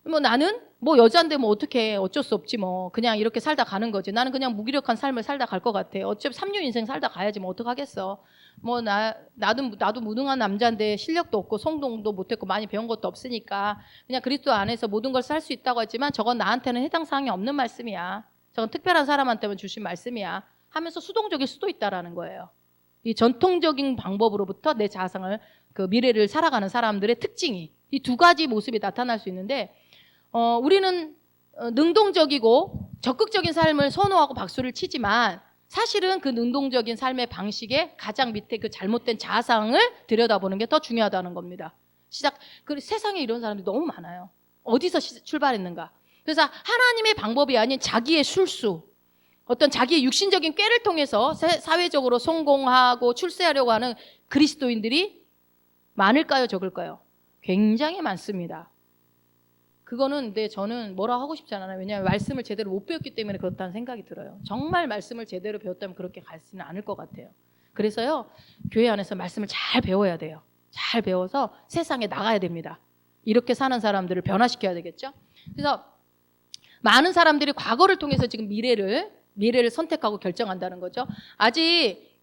뭐 나는 뭐 여자인데 뭐 어떻게 어쩔 수 없지 뭐 그냥 이렇게 살다 가는 거지. 나는 그냥 무기력한 삶을 살다 갈 것 같아. 어차피 3년 인생 살다 가야지 뭐 어떡하겠어. 뭐 나도 무능한 남자인데 실력도 없고 성공도 못했고 많이 배운 것도 없으니까 그냥 그리스도 안에서 모든 걸 살 수 있다고 하지만 저건 나한테는 해당 사항이 없는 말씀이야. 저건 특별한 사람한테만 주신 말씀이야 하면서 수동적일 수도 있다라는 거예요. 이 전통적인 방법으로부터 내 자상을 그 미래를 살아가는 사람들의 특징이 이 두 가지 모습이 나타날 수 있는데 우리는 능동적이고 적극적인 삶을 선호하고 박수를 치지만 사실은 그 능동적인 삶의 방식의 가장 밑에 그 잘못된 자상을 들여다보는 게 더 중요하다는 겁니다. 세상에 이런 사람들이 너무 많아요. 어디서 출발했는가? 그래서 하나님의 방법이 아닌 자기의 술수, 어떤 자기의 육신적인 꾀를 통해서 사회적으로 성공하고 출세하려고 하는 그리스도인들이 많을까요? 적을까요? 굉장히 많습니다. 그거는 근데 저는 뭐라 하고 싶지 않아요. 왜냐하면 말씀을 제대로 못 배웠기 때문에 그렇다는 생각이 들어요. 정말 말씀을 제대로 배웠다면 그렇게 가지는 않을 것 같아요. 그래서요. 교회 안에서 말씀을 잘 배워야 돼요. 잘 배워서 세상에 나가야 됩니다. 이렇게 사는 사람들을 변화시켜야 되겠죠. 그래서 많은 사람들이 과거를 통해서 지금 미래를 선택하고 결정한다는 거죠. 아직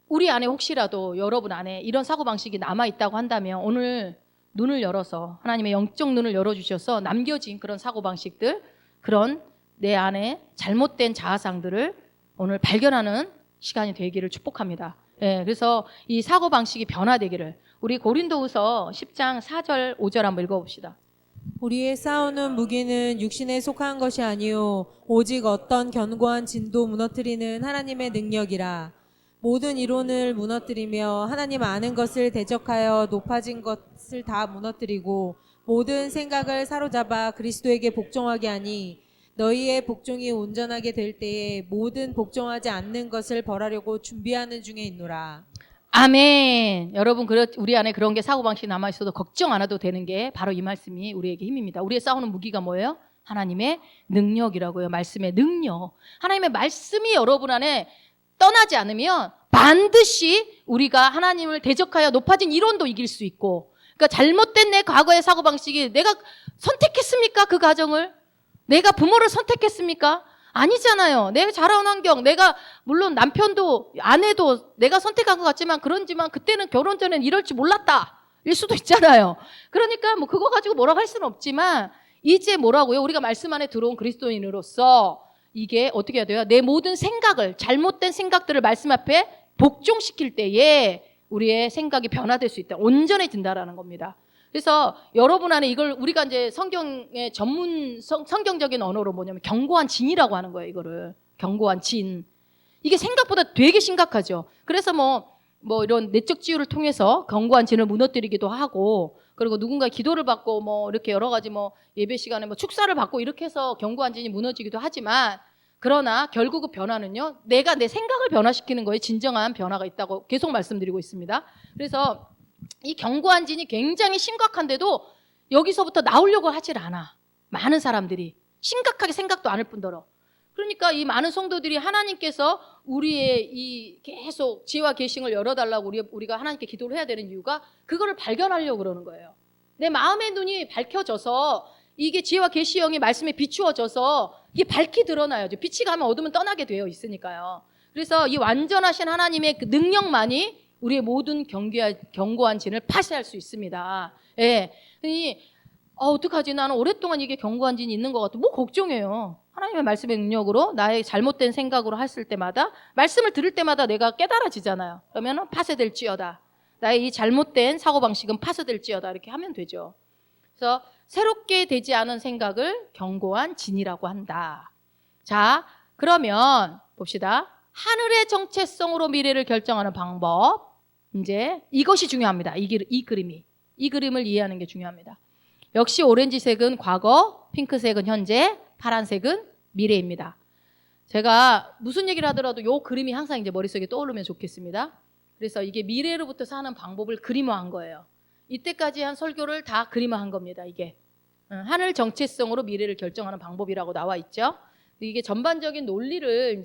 우리 안에 혹시라도 여러분 안에 이런 사고방식이 남아있다고 한다면 오늘 눈을 열어서 하나님의 영적 눈을 열어주셔서 남겨진 그런 사고방식들, 그런 내 안에 잘못된 자아상들을 오늘 발견하는 시간이 되기를 축복합니다. 예, 그래서 이 사고방식이 변화되기를 우리 고린도후서 10장 4절 5절 한번 읽어봅시다. 우리의 싸우는 무기는 육신에 속한 것이 아니요 오직 어떤 견고한 진도 무너뜨리는 하나님의 능력이라. 모든 이론을 무너뜨리며 하나님 아는 것을 대적하여 높아진 것을 다 무너뜨리고 모든 생각을 사로잡아 그리스도에게 복종하게 하니 너희의 복종이 온전하게 될 때에 모든 복종하지 않는 것을 벌하려고 준비하는 중에 있노라. 아멘. 여러분, 우리 안에 그런 게 사고방식이 남아있어도 걱정 안 해도 되는 게 바로 이 말씀이 우리에게 힘입니다. 우리의 싸우는 무기가 뭐예요? 하나님의 능력이라고요. 말씀의 능력. 하나님의 말씀이 여러분 안에 떠나지 않으면 반드시 우리가 하나님을 대적하여 높아진 이론도 이길 수 있고, 그러니까 잘못된 내 과거의 사고방식이 내가 선택했습니까? 그 가정을? 내가 부모를 선택했습니까? 아니잖아요. 내가 자라온 환경, 내가 물론 남편도 아내도 내가 선택한 것 같지만 그런지만 그때는 결혼 전엔 이럴 줄 몰랐다. 일 수도 있잖아요. 그러니까 뭐 그거 가지고 뭐라고 할 수는 없지만 이제 뭐라고요? 우리가 말씀 안에 들어온 그리스도인으로서 이게 어떻게 해야 돼요? 내 모든 생각을, 잘못된 생각들을 말씀 앞에 복종시킬 때에 우리의 생각이 변화될 수 있다. 온전해진다라는 겁니다. 그래서 여러분 안에 이걸 우리가 이제 성경의 성경적인 언어로 뭐냐면 견고한 진이라고 하는 거예요. 이거를 견고한 진. 이게 생각보다 되게 심각하죠. 그래서 뭐 이런 내적 치유를 통해서 견고한 진을 무너뜨리기도 하고, 그리고 누군가 기도를 받고 뭐 이렇게 여러 가지 뭐 예배 시간에 뭐 축사를 받고 이렇게 해서 견고한 진이 무너지기도 하지만, 그러나 결국 그 변화는요, 내가 내 생각을 변화시키는 거에 진정한 변화가 있다고 계속 말씀드리고 있습니다. 그래서 이 견고한 진이 굉장히 심각한데도 여기서부터 나오려고 하질 않아. 많은 사람들이 심각하게 생각도 않을 뿐더러. 그러니까 이 많은 성도들이 하나님께서 우리의 이 계속 지혜와 계시를 열어달라고 우리가 하나님께 기도를 해야 되는 이유가 그거를 발견하려고 그러는 거예요. 내 마음의 눈이 밝혀져서 이게 지혜와 계시 영이 말씀에 비추어져서 이게 밝히 드러나야죠. 빛이 가면 어둠은 떠나게 되어 있으니까요. 그래서 이 완전하신 하나님의 그 능력만이 우리의 모든 견고한 진을 파쇄할 수 있습니다. 예. 그러니 어떡하지? 나는 오랫동안 이게 견고한 진이 있는 것 같아. 뭐 걱정해요. 하나님의 말씀의 능력으로 나의 잘못된 생각으로 했을 때마다 말씀을 들을 때마다 내가 깨달아지잖아요. 그러면 파쇄될지어다. 나의 이 잘못된 사고방식은 파쇄될지어다. 이렇게 하면 되죠. 그래서 새롭게 되지 않은 생각을 견고한 진이라고 한다. 자, 그러면 봅시다. 하늘의 정체성으로 미래를 결정하는 방법. 이제 이것이 중요합니다. 이 그림이. 이 그림을 이해하는 게 중요합니다. 역시 오렌지색은 과거, 핑크색은 현재, 파란색은 미래입니다. 제가 무슨 얘기를 하더라도 이 그림이 항상 이제 머릿속에 떠오르면 좋겠습니다. 그래서 이게 미래로부터 사는 방법을 그림화한 거예요. 이때까지 한 설교를 다 그림화한 겁니다. 이게 하늘 정체성으로 미래를 결정하는 방법이라고 나와 있죠. 이게 전반적인 논리를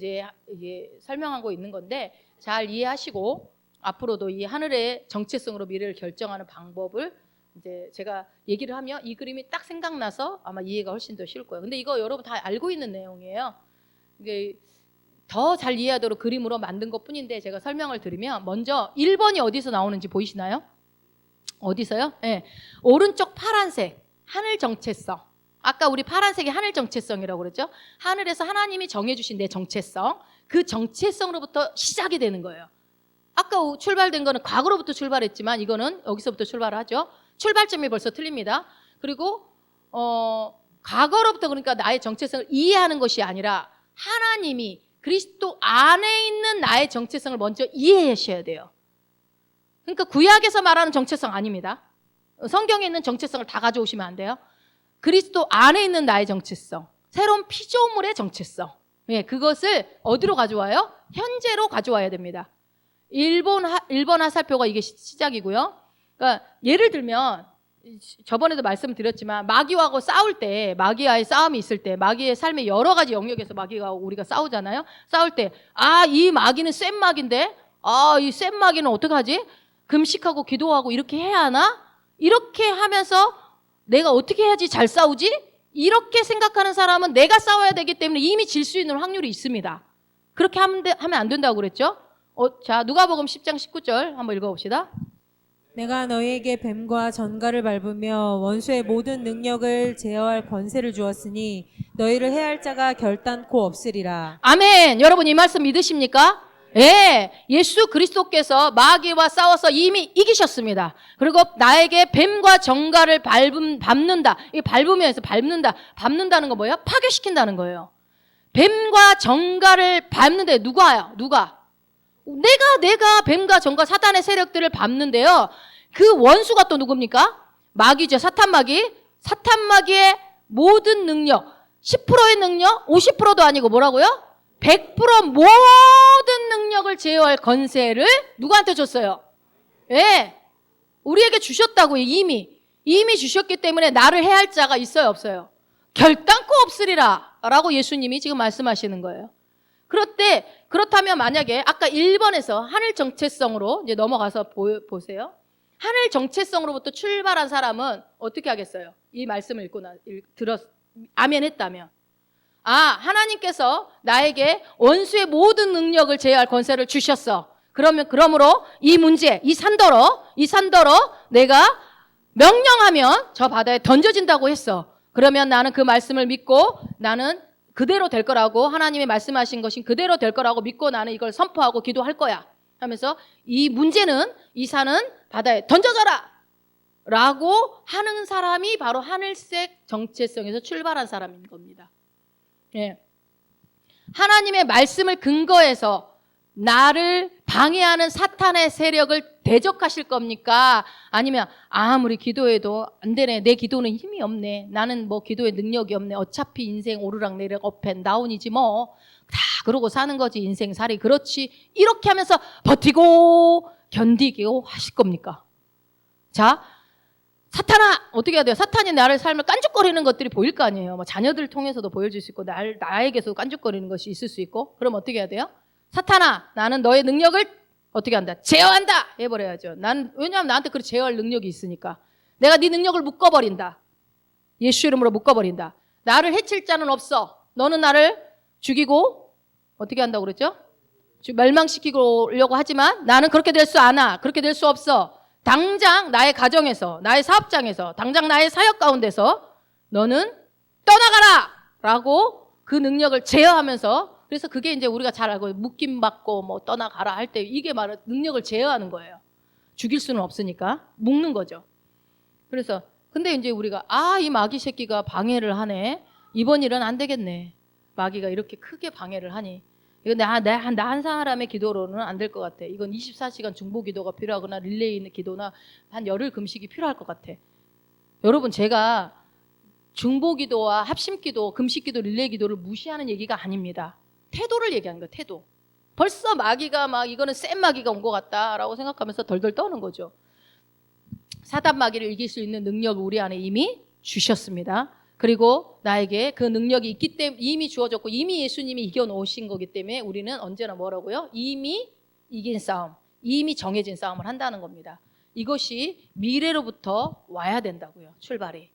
이게 설명하고 있는 건데 잘 이해하시고 앞으로도 이 하늘의 정체성으로 미래를 결정하는 방법을 이제 제가 얘기를 하면 이 그림이 딱 생각나서 아마 이해가 훨씬 더 쉬울 거예요. 근데 이거 여러분 다 알고 있는 내용이에요. 이게 더 잘 이해하도록 그림으로 만든 것뿐인데 제가 설명을 드리면 먼저 1번이 어디서 나오는지 보이시나요? 어디서요? 네. 오른쪽 파란색 하늘 정체성. 아까 우리 파란색이 하늘 정체성이라고 그랬죠? 하늘에서 하나님이 정해주신 내 정체성, 그 정체성으로부터 시작이 되는 거예요. 아까 출발된 거는 과거로부터 출발했지만 이거는 여기서부터 출발을 하죠. 출발점이 벌써 틀립니다. 그리고 과거로부터 그러니까 나의 정체성을 이해하는 것이 아니라 하나님이 그리스도 안에 있는 나의 정체성을 먼저 이해하셔야 돼요. 그러니까 구약에서 말하는 정체성 아닙니다. 성경에 있는 정체성을 다 가져오시면 안 돼요. 그리스도 안에 있는 나의 정체성, 새로운 피조물의 정체성. 예, 그것을 어디로 가져와요? 현재로 가져와야 됩니다. 1번 화살표가 이게 시작이고요. 그러니까 예를 들면 저번에도 말씀드렸지만 마귀하고 싸울 때, 마귀와의 싸움이 있을 때, 마귀의 삶의 여러 가지 영역에서 마귀가 우리가 싸우잖아요. 싸울 때 이 마귀는 센 마귀인데 이 센 마귀는 어떡하지? 금식하고 기도하고 이렇게 해야 하나? 이렇게 하면서 내가 어떻게 해야지 잘 싸우지? 이렇게 생각하는 사람은 내가 싸워야 되기 때문에 이미 질 수 있는 확률이 있습니다. 그렇게 하면 안 된다고 그랬죠? 자, 누가복음 10장 19절 한번 읽어봅시다. 내가 너희에게 뱀과 전갈을 밟으며 원수의 모든 능력을 제어할 권세를 주었으니 너희를 해할 자가 결단코 없으리라. 아멘. 여러분 이 말씀 믿으십니까? 예, 예수 그리스도께서 마귀와 싸워서 이미 이기셨습니다. 그리고 나에게 뱀과 정갈을 밟는다. 이 밟으면서 밟는다는 거 뭐예요? 파괴시킨다는 거예요. 뱀과 정갈을 밟는데 누가? 내가 뱀과 정갈 사탄의 세력들을 밟는데요. 그 원수가 또 누굽니까? 마귀죠. 사탄마귀의 모든 능력, 10%의 능력, 50%도 아니고 뭐라고요? 100% 모든 능력을 제어할 권세를 누구한테 줬어요? 예, 우리에게 주셨다고요. 이미 주셨기 때문에 나를 해할 자가 있어요, 없어요? 결단코 없으리라 라고 예수님이 지금 말씀하시는 거예요. 그렇다면 만약에 아까 1번에서 하늘 정체성으로 이제 넘어가서 보세요. 하늘 정체성으로부터 출발한 사람은 어떻게 하겠어요? 이 말씀을 아멘 했다면. 하나님께서 나에게 원수의 모든 능력을 제어할 권세를 주셨어. 그러므로 이 문제, 이 산더러 내가 명령하면 저 바다에 던져진다고 했어. 그러면 나는 그 말씀을 믿고 나는 그대로 될 거라고, 하나님이 말씀하신 것이 그대로 될 거라고 믿고 나는 이걸 선포하고 기도할 거야 하면서 이 산은 바다에 던져져라 라고 하는 사람이 바로 하늘색 정체성에서 출발한 사람인 겁니다. 예. 하나님의 말씀을 근거해서 나를 방해하는 사탄의 세력을 대적하실 겁니까? 아니면 아무리 기도해도 안 되네. 내 기도는 힘이 없네. 나는 뭐 기도에 능력이 없네. 어차피 인생 오르락내리락 업앤다운이지 뭐. 다 그러고 사는 거지 인생살이. 그렇지. 이렇게 하면서 버티고 견디고 하실 겁니까? 자, 사탄아! 어떻게 해야 돼요? 사탄이 나를 삶을 깐죽거리는 것들이 보일 거 아니에요. 뭐 자녀들 통해서도 보여줄 수 있고 나에게서도 깐죽거리는 것이 있을 수 있고 그럼 어떻게 해야 돼요? 사탄아! 나는 너의 능력을 어떻게 한다? 제어한다! 해버려야죠. 왜냐하면 나한테 그렇게 제어할 능력이 있으니까. 내가 네 능력을 묶어버린다. 예수 이름으로 묶어버린다. 나를 해칠 자는 없어. 너는 나를 죽이고 어떻게 한다고 그랬죠? 멸망시키려고 하지만 나는 그렇게 될 수 않아. 그렇게 될 수 없어. 당장 나의 가정에서, 나의 사업장에서, 당장 나의 사역 가운데서 너는 떠나가라! 라고 그 능력을 제어하면서 그래서 그게 이제 우리가 잘 알고 묶임받고 뭐 떠나가라 할 때 이게 바로 능력을 제어하는 거예요. 죽일 수는 없으니까 묶는 거죠. 그래서 근데 이제 우리가 이 마귀 새끼가 방해를 하네. 이번 일은 안 되겠네. 마귀가 이렇게 크게 방해를 하니. 이건 나 한 사람의 기도로는 안 될 것 같아. 이건 24시간 중보 기도가 필요하거나 릴레이 기도나 한 열흘 금식이 필요할 것 같아. 여러분 제가 중보 기도와 합심 기도, 금식 기도, 릴레이 기도를 무시하는 얘기가 아닙니다. 태도를 얘기하는 거예요. 태도. 벌써 마귀가 막 이거는 센 마귀가 온 것 같다라고 생각하면서 덜덜 떠는 거죠. 사단 마귀를 이길 수 있는 능력을 우리 안에 이미 주셨습니다. 그리고 나에게 그 능력이 있기 때문에 이미 주어졌고 이미 예수님이 이겨놓으신 거기 때문에 우리는 언제나 뭐라고요? 이미 이긴 싸움, 이미 정해진 싸움을 한다는 겁니다. 이것이 미래로부터 와야 된다고요. 출발이.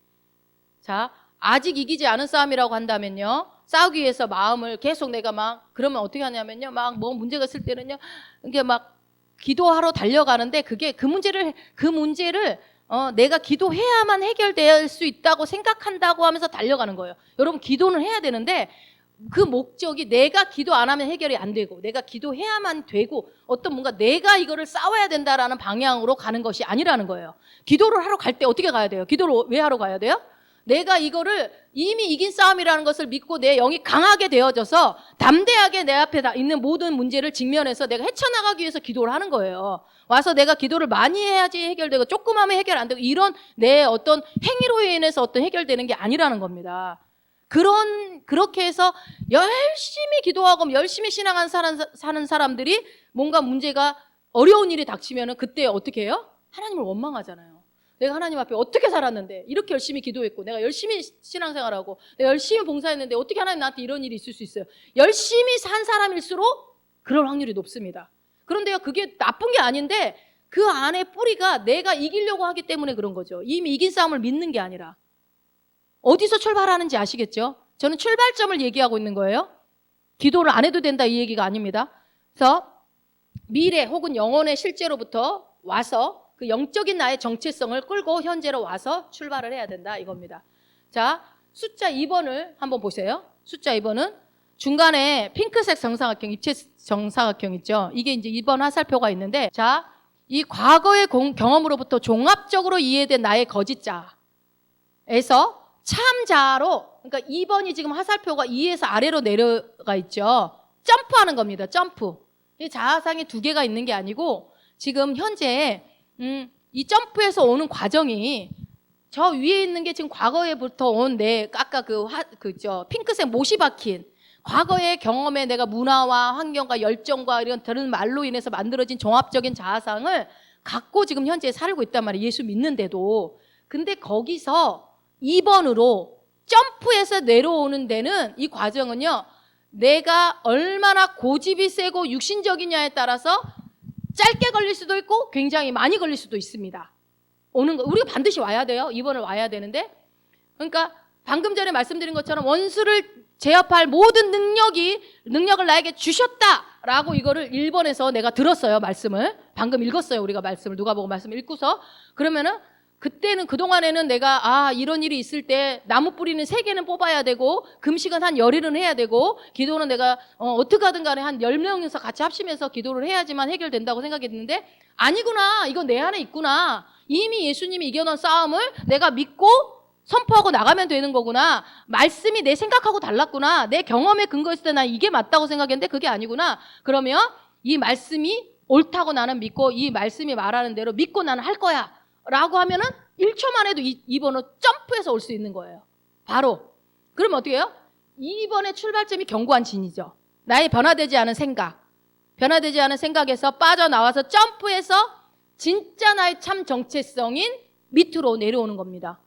자, 아직 이기지 않은 싸움이라고 한다면요. 싸우기 위해서 마음을 계속 내가 그러면 어떻게 하냐면요. 뭐 문제가 있을 때는요. 이게 기도하러 달려가는데 그게 그 문제를 내가 기도해야만 해결될 수 있다고 생각한다고 하면서 달려가는 거예요. 여러분 기도는 해야 되는데 그 목적이 내가 기도 안 하면 해결이 안 되고 내가 기도해야만 되고 뭔가 내가 이거를 싸워야 된다라는 방향으로 가는 것이 아니라는 거예요. 기도를 하러 갈 때 어떻게 가야 돼요? 기도를 왜 하러 가야 돼요? 내가 이거를 이미 이긴 싸움이라는 것을 믿고 내 영이 강하게 되어져서 담대하게 내 앞에 있는 모든 문제를 직면해서 내가 헤쳐나가기 위해서 기도를 하는 거예요. 와서 내가 기도를 많이 해야지 해결되고 조금 하면 해결 안 되고 이런 내 어떤 행위로 인해서 해결되는 게 아니라는 겁니다. 그렇게 해서 열심히 기도하고 열심히 신앙한 사는 사람들이 뭔가 문제가 어려운 일이 닥치면은 그때 어떻게 해요? 하나님을 원망하잖아요. 내가 하나님 앞에 어떻게 살았는데 이렇게 열심히 기도했고 내가 열심히 신앙생활하고 내가 열심히 봉사했는데 어떻게 하나님 나한테 이런 일이 있을 수 있어요? 열심히 산 사람일수록 그럴 확률이 높습니다. 그런데요 그게 나쁜 게 아닌데 그 안에 뿌리가 내가 이기려고 하기 때문에 그런 거죠. 이미 이긴 싸움을 믿는 게 아니라 어디서 출발하는지 아시겠죠? 저는 출발점을 얘기하고 있는 거예요. 기도를 안 해도 된다 이 얘기가 아닙니다. 그래서 미래 혹은 영혼의 실제로부터 와서 그 영적인 나의 정체성을 끌고 현재로 와서 출발을 해야 된다 이겁니다. 자, 숫자 2번을 한번 보세요. 숫자 2번은 중간에 핑크색 정사각형, 입체 정사각형 있죠. 이게 이제 2번 화살표가 있는데 자, 이 과거의 경험으로부터 종합적으로 이해된 나의 거짓자에서 참자로 그러니까 2번이 지금 화살표가 2에서 아래로 내려가 있죠. 점프하는 겁니다. 점프. 이 자아상이 두 개가 있는 게 아니고 지금 현재 이 점프에서 오는 과정이 저 위에 있는 게 지금 과거에부터 온 아까 핑크색 못이 박힌 과거의 경험에 내가 문화와 환경과 열정과 이런 다른 말로 인해서 만들어진 종합적인 자아상을 갖고 지금 현재 살고 있단 말이에요. 예수 믿는데도. 근데 거기서 2번으로 점프해서 내려오는 데는 이 과정은요. 내가 얼마나 고집이 세고 육신적이냐에 따라서 짧게 걸릴 수도 있고 굉장히 많이 걸릴 수도 있습니다. 우리가 반드시 와야 돼요. 2번을 와야 되는데 그러니까 방금 전에 말씀드린 것처럼 원수를 제압할 모든 능력을 나에게 주셨다라고 이거를 1번에서 내가 들었어요. 말씀을 방금 읽었어요. 우리가 말씀을 누가복음 말씀을 읽고서 그러면은 그때는 그동안에는 내가 이런 일이 있을 때 나무 뿌리는 3개는 뽑아야 되고 금식은 한 열흘은 해야 되고 기도는 내가 어떻게 하든 간에 한 10명에서 같이 합심해서 기도를 해야지만 해결된다고 생각했는데 아니구나. 이건 내 안에 있구나. 이미 예수님이 이겨놓은 싸움을 내가 믿고 선포하고 나가면 되는 거구나. 말씀이 내 생각하고 달랐구나. 내 경험에 근거했을 때 난 이게 맞다고 생각했는데 그게 아니구나. 그러면 이 말씀이 옳다고 나는 믿고 이 말씀이 말하는 대로 믿고 나는 할 거야. 라고 하면은 1초만 해도 2번으로 점프해서 올 수 있는 거예요. 바로. 그러면 어떻게 해요? 2번의 출발점이 견고한 진이죠. 나의 변화되지 않은 생각. 변화되지 않은 생각에서 빠져나와서 점프해서 진짜 나의 참 정체성인 밑으로 내려오는 겁니다.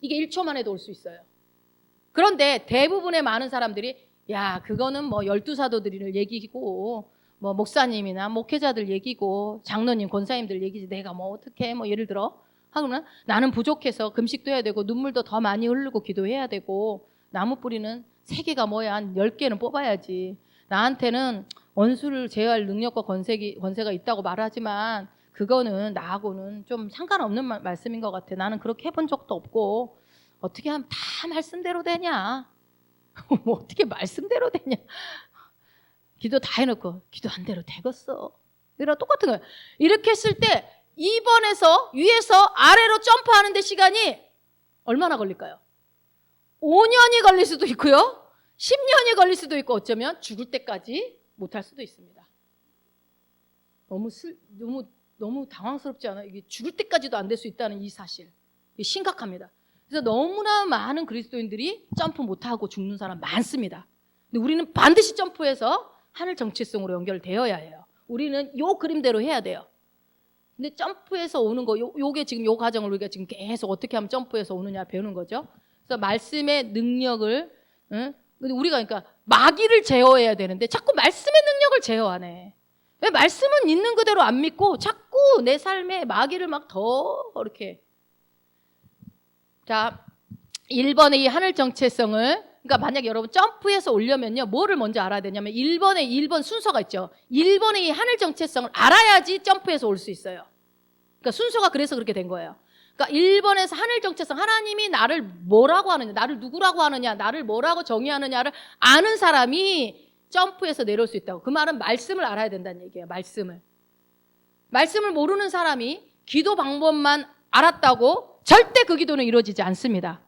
이게 1초 만에도 올 수 있어요. 그런데 대부분의 많은 사람들이 야, 그거는 뭐 12사도들의 얘기고 뭐 목사님이나 목회자들 얘기고 장로님, 권사님들 얘기지 내가 뭐 어떻게 뭐 예를 들어 하면 나는 부족해서 금식도 해야 되고 눈물도 더 많이 흐르고 기도해야 되고 나무 뿌리는 3개가 뭐야 한 10개는 뽑아야지. 나한테는 원수를 제어할 능력과 권세가 있다고 말하지만 그거는 나하고는 좀 상관없는 말씀인 것 같아. 나는 그렇게 해본 적도 없고 어떻게 하면 다 말씀대로 되냐. 뭐 어떻게 말씀대로 되냐. 기도 다 해놓고 기도 한 대로 되겠어. 이랑 똑같은 거예요. 이렇게 했을 때 2번에서 위에서 아래로 점프하는데 시간이 얼마나 걸릴까요? 5년이 걸릴 수도 있고요. 10년이 걸릴 수도 있고 어쩌면 죽을 때까지 못할 수도 있습니다. 너무 당황스럽지 않아요? 이게 죽을 때까지도 안 될 수 있다는 이 사실. 이게 심각합니다. 그래서 너무나 많은 그리스도인들이 점프 못하고 죽는 사람 많습니다. 근데 우리는 반드시 점프해서 하늘 정체성으로 연결되어야 해요. 우리는 요 그림대로 해야 돼요. 근데 점프해서 오는 거, 요게 지금 요 과정을 우리가 지금 계속 어떻게 하면 점프해서 오느냐 배우는 거죠. 그래서 말씀의 능력을, 응? 근데 우리가 그러니까 마귀를 제어해야 되는데 자꾸 말씀의 능력을 제어하네. 왜 말씀은 있는 그대로 안 믿고 자꾸 내 삶에 마귀를 막 더 이렇게. 자, 1번의 이 하늘 정체성을, 그러니까 만약에 여러분 점프해서 오려면요, 뭐를 먼저 알아야 되냐면 1번 순서가 있죠. 1번의 이 하늘 정체성을 알아야지 점프해서 올 수 있어요. 그러니까 순서가 그래서 그렇게 된 거예요. 그러니까 1번에서 하늘 정체성, 하나님이 나를 뭐라고 하느냐, 나를 누구라고 하느냐, 나를 뭐라고 정의하느냐를 아는 사람이 점프해서 내려올 수 있다고. 그 말은 말씀을 알아야 된다는 얘기예요. 말씀을 모르는 사람이 기도 방법만 알았다고 절대 그 기도는 이루어지지 않습니다.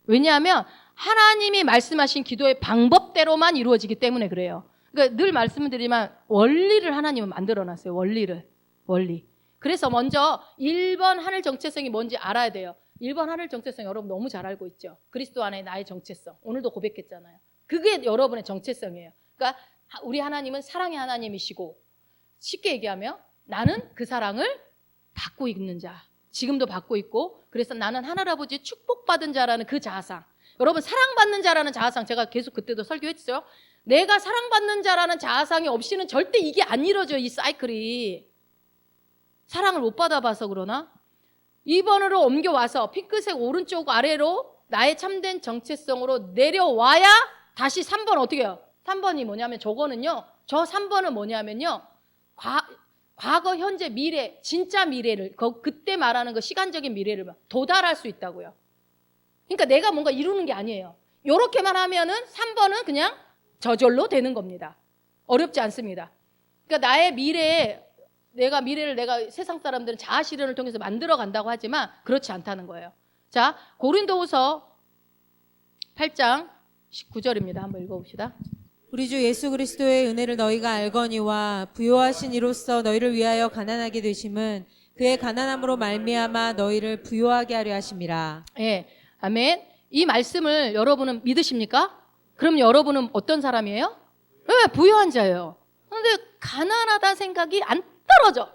왜냐하면 하나님이 말씀하신 기도의 방법대로만 이루어지기 때문에 그래요. 그러니까 늘 말씀을 드리지만 원리를 하나님은 만들어놨어요. 원리. 그래서 먼저 1번 하늘 정체성이 뭔지 알아야 돼요. 1번 하늘 정체성 여러분 너무 잘 알고 있죠. 그리스도 안에 나의 정체성. 오늘도 고백했잖아요. 그게 여러분의 정체성이에요. 그러니까 우리 하나님은 사랑의 하나님이시고 쉽게 얘기하면 나는 그 사랑을 받고 있는 자. 지금도 받고 있고 그래서 나는 하늘아버지의 축복받은 자라는 그 자아상. 여러분 사랑받는 자라는 자아상 제가 계속 그때도 설교했죠. 내가 사랑받는 자라는 자아상이 없이는 절대 이게 안 이루어져요. 이 사이클이. 사랑을 못 받아봐서 그러나 2번으로 옮겨와서 핑크색 오른쪽 아래로 나의 참된 정체성으로 내려와야 다시 3번 어떻게 해요? 3번이 뭐냐면 저거는요. 저 3번은 뭐냐면요. 과거, 현재, 미래, 진짜 미래를 그때 말하는 그 시간적인 미래를 도달할 수 있다고요. 그러니까 내가 뭔가 이루는 게 아니에요. 이렇게만 하면은 3번은 그냥 저절로 되는 겁니다. 어렵지 않습니다. 그러니까 나의 미래에 미래를 내가 세상 사람들은 자아 실현을 통해서 만들어 간다고 하지만 그렇지 않다는 거예요. 자, 고린도후서 8장 19절입니다. 한번 읽어봅시다. 우리 주 예수 그리스도의 은혜를 너희가 알거니와 부요하신 이로써 너희를 위하여 가난하게 되심은 그의 가난함으로 말미암아 너희를 부요하게 하려 하심이라. 예, 아멘. 이 말씀을 여러분은 믿으십니까? 그럼 여러분은 어떤 사람이에요? 네, 부요한 자예요. 그런데 가난하다는 생각이 안 떨어져.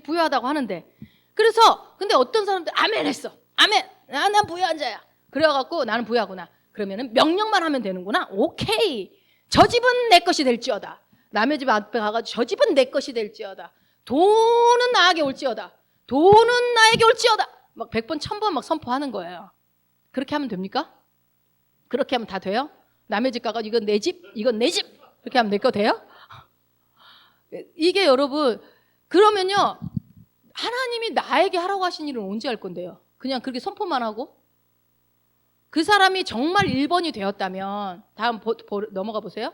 부유하다고 하는데. 그래서 근데 어떤 사람들 아멘 했어. 아멘. 난 부유한 자야. 그래갖고 나는 부유하구나. 그러면은 명령만 하면 되는구나. 오케이. 저 집은 내 것이 될지어다. 남의 집 앞에 가가지고 저 집은 내 것이 될지어다. 돈은 나에게 올지어다. 돈은 나에게 올지어다. 막 100번 1000번 막 선포하는 거예요. 그렇게 하면 됩니까? 그렇게 하면 다 돼요? 남의 집 가가지고 이건 내 집, 이건 내 집. 그렇게 하면 내 거 돼요? 이게 여러분 그러면요 하나님이 나에게 하라고 하신 일은 언제 할 건데요? 그냥 그렇게 선포만 하고 그 사람이 정말 1번이 되었다면 다음 넘어가 보세요.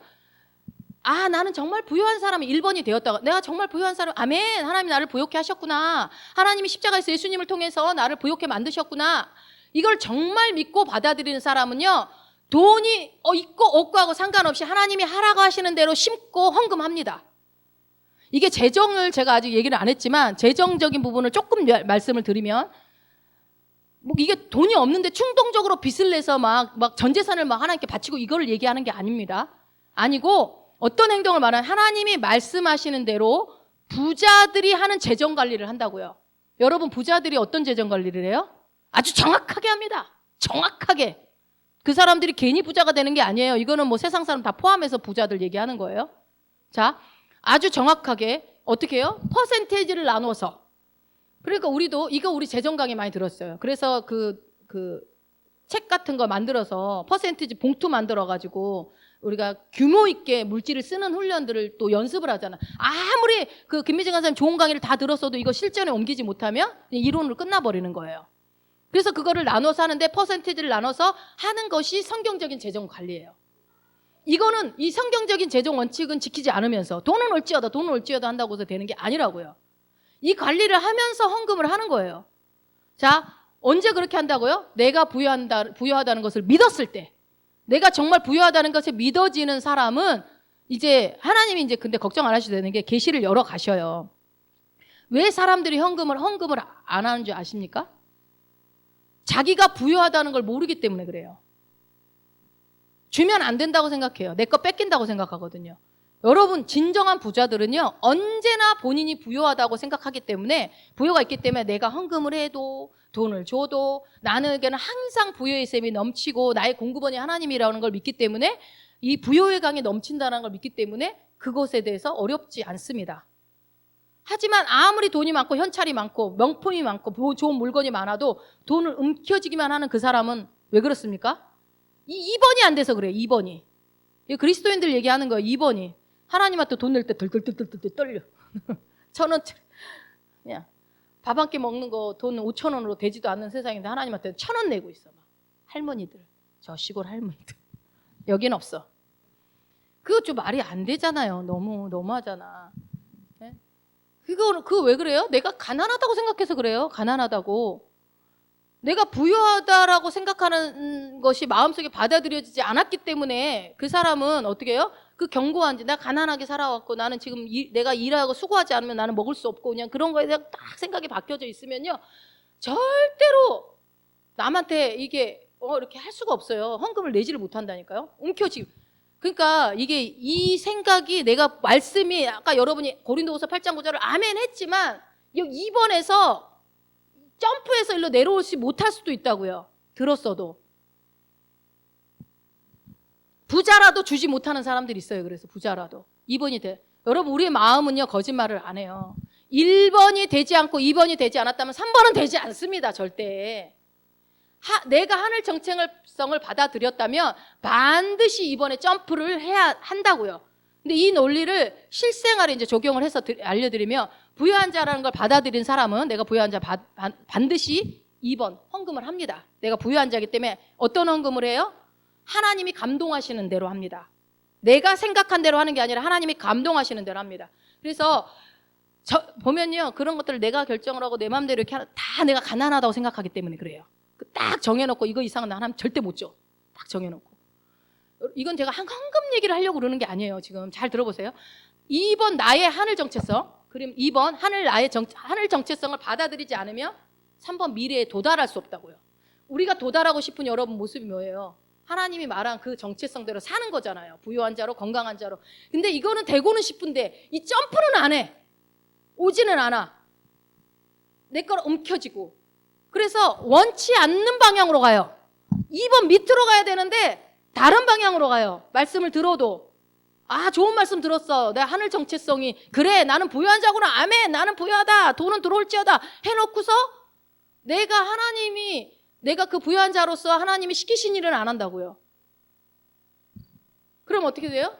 아 나는 정말 부유한 사람이 1번이 되었다가 내가 정말 부유한 사람 아멘 하나님이 나를 부욕해 하셨구나. 하나님이 십자가에서 예수님을 통해서 나를 부욕해 만드셨구나. 이걸 정말 믿고 받아들이는 사람은요 돈이 있고 없고 하고 상관없이 하나님이 하라고 하시는 대로 심고 헌금합니다. 이게 재정을 제가 아직 얘기를 안 했지만 재정적인 부분을 조금 말씀을 드리면 뭐 이게 돈이 없는데 충동적으로 빚을 내서 막 전 재산을 막 하나님께 바치고 이거를 얘기하는 게 아닙니다. 아니고 어떤 행동을 말하면 하나님이 말씀하시는 대로 부자들이 하는 재정 관리를 한다고요. 여러분 부자들이 어떤 재정 관리를 해요? 아주 정확하게 합니다. 정확하게. 그 사람들이 괜히 부자가 되는 게 아니에요. 이거는 뭐 세상 사람 다 포함해서 부자들 얘기하는 거예요. 자, 아주 정확하게 어떻게 해요? 퍼센테이지를 나눠서. 그러니까 우리도 이거 우리 재정 강의 많이 들었어요. 그래서 그 책 같은 거 만들어서 퍼센티지 봉투 만들어가지고 우리가 규모 있게 물질을 쓰는 훈련들을 또 연습을 하잖아. 아무리 그 김미정 강사님 좋은 강의를 다 들었어도 이거 실전에 옮기지 못하면 이론으로 끝나버리는 거예요. 그래서 그거를 나눠서 하는데 퍼센티지를 나눠서 하는 것이 성경적인 재정 관리예요. 이거는 이 성경적인 재정 원칙은 지키지 않으면서 돈은 올지어다 한다고 해서 되는 게 아니라고요. 이 관리를 하면서 헌금을 하는 거예요. 자, 언제 그렇게 한다고요? 내가 부유하다는 것을 믿었을 때. 내가 정말 부유하다는 것이 믿어지는 사람은 이제 하나님이 이제 근데 걱정 안 하셔도 되는 게 계시를 열어 가셔요. 왜 사람들이 헌금을 안 하는 줄 아십니까? 자기가 부유하다는 걸 모르기 때문에 그래요. 주면 안 된다고 생각해요. 내 거 뺏긴다고 생각하거든요. 여러분 진정한 부자들은요. 언제나 본인이 부유하다고 생각하기 때문에 부유가 있기 때문에 내가 헌금을 해도 돈을 줘도 나에게는 항상 부유의 셈이 넘치고 나의 공급원이 하나님이라는 걸 믿기 때문에 이 부유의 강이 넘친다는 걸 믿기 때문에 그것에 대해서 어렵지 않습니다. 하지만 아무리 돈이 많고 현찰이 많고 명품이 많고 좋은 물건이 많아도 돈을 움켜쥐기만 하는 그 사람은 왜 그렇습니까? 이 2번이 안 돼서 그래요. 2번이. 그리스도인들 얘기하는 거예요. 2번이. 하나님한테 돈 낼 때 덜덜덜덜 떨려. 1,000원짜리. 그냥 밥 한 끼 먹는 거 돈 5,000원으로 되지도 않는 세상인데 하나님한테 1,000원 내고 있어. 막. 할머니들. 저 시골 할머니들. 여긴 없어. 그거 좀 말이 안 되잖아요. 너무하잖아. 네? 그거 왜 그래요? 내가 가난하다고 생각해서 그래요. 가난하다고. 내가 부유하다라고 생각하는 것이 마음속에 받아들여지지 않았기 때문에 그 사람은 어떻게 해요? 그 견고한지 나 가난하게 살아왔고 나는 지금 내가 일하고 수고하지 않으면 나는 먹을 수 없고 그냥 그런 거에 대한 딱 생각이 바뀌어져 있으면요. 절대로 남한테 이게 이렇게 할 수가 없어요. 헌금을 내지를 못한다니까요. 움켜쥐고. 그러니까 이게 이 생각이 내가 말씀이 아까 여러분이 고린도후서 8장 9절을 아멘 했지만 2번에서 점프해서 일로 내려오지 못할 수도 있다고요. 들었어도. 부자라도 주지 못하는 사람들이 있어요. 그래서 부자라도. 2번이 돼. 여러분 우리의 마음은요. 거짓말을 안 해요. 1번이 되지 않고 2번이 되지 않았다면 3번은 되지 않습니다. 절대. 내가 하늘 정체성을 받아들였다면 반드시 2번에 점프를 해야 한다고요. 근데 이 논리를 실생활에 이제 적용을 해서 알려드리면 부유한 자라는 걸 받아들인 사람은 내가 부유한 자 반드시 2번 헌금을 합니다. 내가 부유한 자이기 때문에 어떤 헌금을 해요? 하나님이 감동하시는 대로 합니다. 내가 생각한 대로 하는 게 아니라 하나님이 감동하시는 대로 합니다. 그래서 보면요. 그런 것들을 내가 결정을 하고 내 마음대로 이렇게 다 내가 가난하다고 생각하기 때문에 그래요. 딱 정해놓고 이거 이상은 나 하나님 절대 못 줘. 딱 정해놓고. 이건 제가 헌금 얘기를 하려고 그러는 게 아니에요. 지금 잘 들어보세요. 2번 나의 하늘 정체성. 그럼 2번 하늘 정체성을 받아들이지 않으면 3번 미래에 도달할 수 없다고요. 우리가 도달하고 싶은 여러분 모습이 뭐예요? 하나님이 말한 그 정체성대로 사는 거잖아요. 부유한 자로 건강한 자로. 근데 이거는 되고는 싶은데 이 점프는 안 해. 오지는 않아. 내 걸 움켜쥐고. 그래서 원치 않는 방향으로 가요. 2번 밑으로 가야 되는데 다른 방향으로 가요. 말씀을 들어도. 좋은 말씀 들었어. 내 하늘 정체성이. 그래, 나는 부유한 자구나. 아멘. 나는 부유하다. 돈은 들어올지어다. 해놓고서 내가 그 부유한 자로서 하나님이 시키신 일은 안 한다고요. 그럼 어떻게 돼요?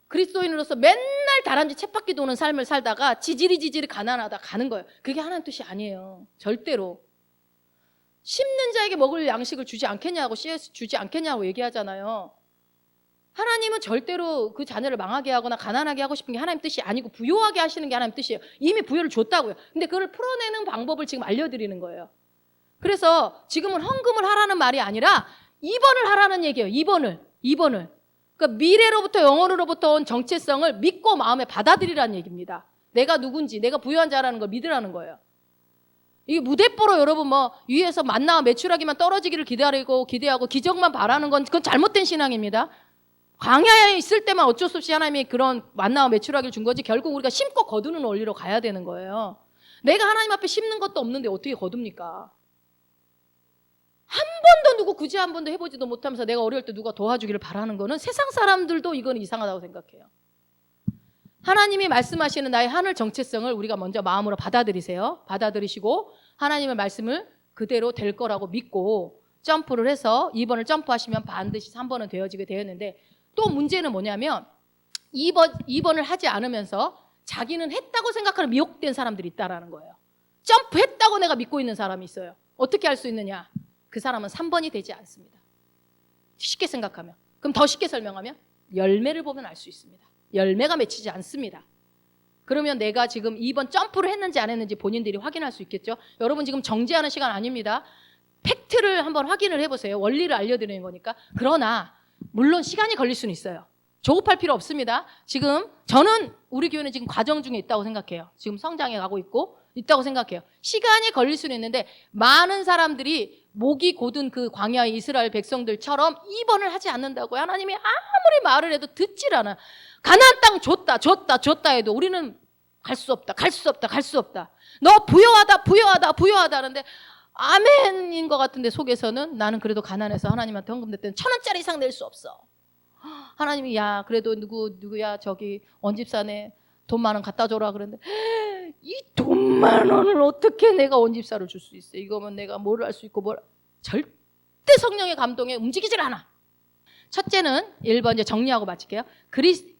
그리스도인으로서 맨날 다람쥐 쳇바퀴 도는 삶을 살다가 지지리 가난하다 가는 거예요. 그게 하나님 뜻이 아니에요. 절대로. 심는 자에게 먹을 양식을 주지 않겠냐고 CS 주지 않겠냐고 얘기하잖아요. 하나님은 절대로 그 자녀를 망하게 하거나 가난하게 하고 싶은 게 하나님 뜻이 아니고 부유하게 하시는 게 하나님 뜻이에요. 이미 부유를 줬다고요. 근데 그걸 풀어내는 방법을 지금 알려드리는 거예요. 그래서 지금은 헌금을 하라는 말이 아니라 2번을 하라는 얘기예요. 2번을. 그러니까 미래로부터 영원으로부터 온 정체성을 믿고 마음에 받아들이라는 얘기입니다. 내가 누군지, 내가 부유한 자라는 걸 믿으라는 거예요. 이게 무대뽀로 여러분 위에서 만나와 메추라기만 떨어지기를 기대하고 기적만 바라는 건 그건 잘못된 신앙입니다. 광야에 있을 때만 어쩔 수 없이 하나님이 그런 만나와 메추라기를 준 거지 결국 우리가 심고 거두는 원리로 가야 되는 거예요. 내가 하나님 앞에 심는 것도 없는데 어떻게 거둡니까? 한 번도 누구 구제 한 번도 해보지도 못하면서 내가 어려울 때 누가 도와주기를 바라는 거는 세상 사람들도 이건 이상하다고 생각해요. 하나님이 말씀하시는 나의 하늘 정체성을 우리가 먼저 마음으로 받아들이세요. 받아들이시고 하나님의 말씀을 그대로 될 거라고 믿고 점프를 해서 2번을 점프하시면 반드시 3번은 되어지게 되었는데, 또 문제는 뭐냐면 2번을 하지 않으면서 자기는 했다고 생각하는 미혹된 사람들이 있다라는 거예요. 점프했다고 내가 믿고 있는 사람이 있어요. 어떻게 할 수 있느냐? 그 사람은 3번이 되지 않습니다. 쉽게 생각하면. 그럼 더 쉽게 설명하면 열매를 보면 알 수 있습니다. 열매가 맺히지 않습니다. 그러면 내가 지금 2번 점프를 했는지 안 했는지 본인들이 확인할 수 있겠죠. 여러분 지금 정지하는 시간 아닙니다. 팩트를 한번 확인을 해보세요. 원리를 알려드리는 거니까. 그러나 물론 시간이 걸릴 수는 있어요. 조급할 필요 없습니다. 지금 저는 우리 교회는 지금 과정 중에 있다고 생각해요. 지금 성장해 가고 있다고 생각해요. 시간이 걸릴 수는 있는데 많은 사람들이 목이 곧은 그 광야의 이스라엘 백성들처럼 2번을 하지 않는다고요. 하나님이 아무리 말을 해도 듣질 않아. 가나안 땅 줬다 해도 우리는 갈 수 없다. 너 부여하다 하는데 아멘인 것 같은데 속에서는 나는 그래도 가난해서 하나님한테 헌금 낼 때는 1,000원짜리 이상 낼 수 없어. 하나님이 야 그래도 누구야 저기 원집사네 돈 10,000원 갖다 줘라 그랬는데 이 돈 10,000원을 어떻게 내가 원집사를 줄 수 있어. 이거면 내가 뭘 할 수 있고 절대 성령의 감동에 움직이질 않아. 첫째는 1번 이제 정리하고 마칠게요.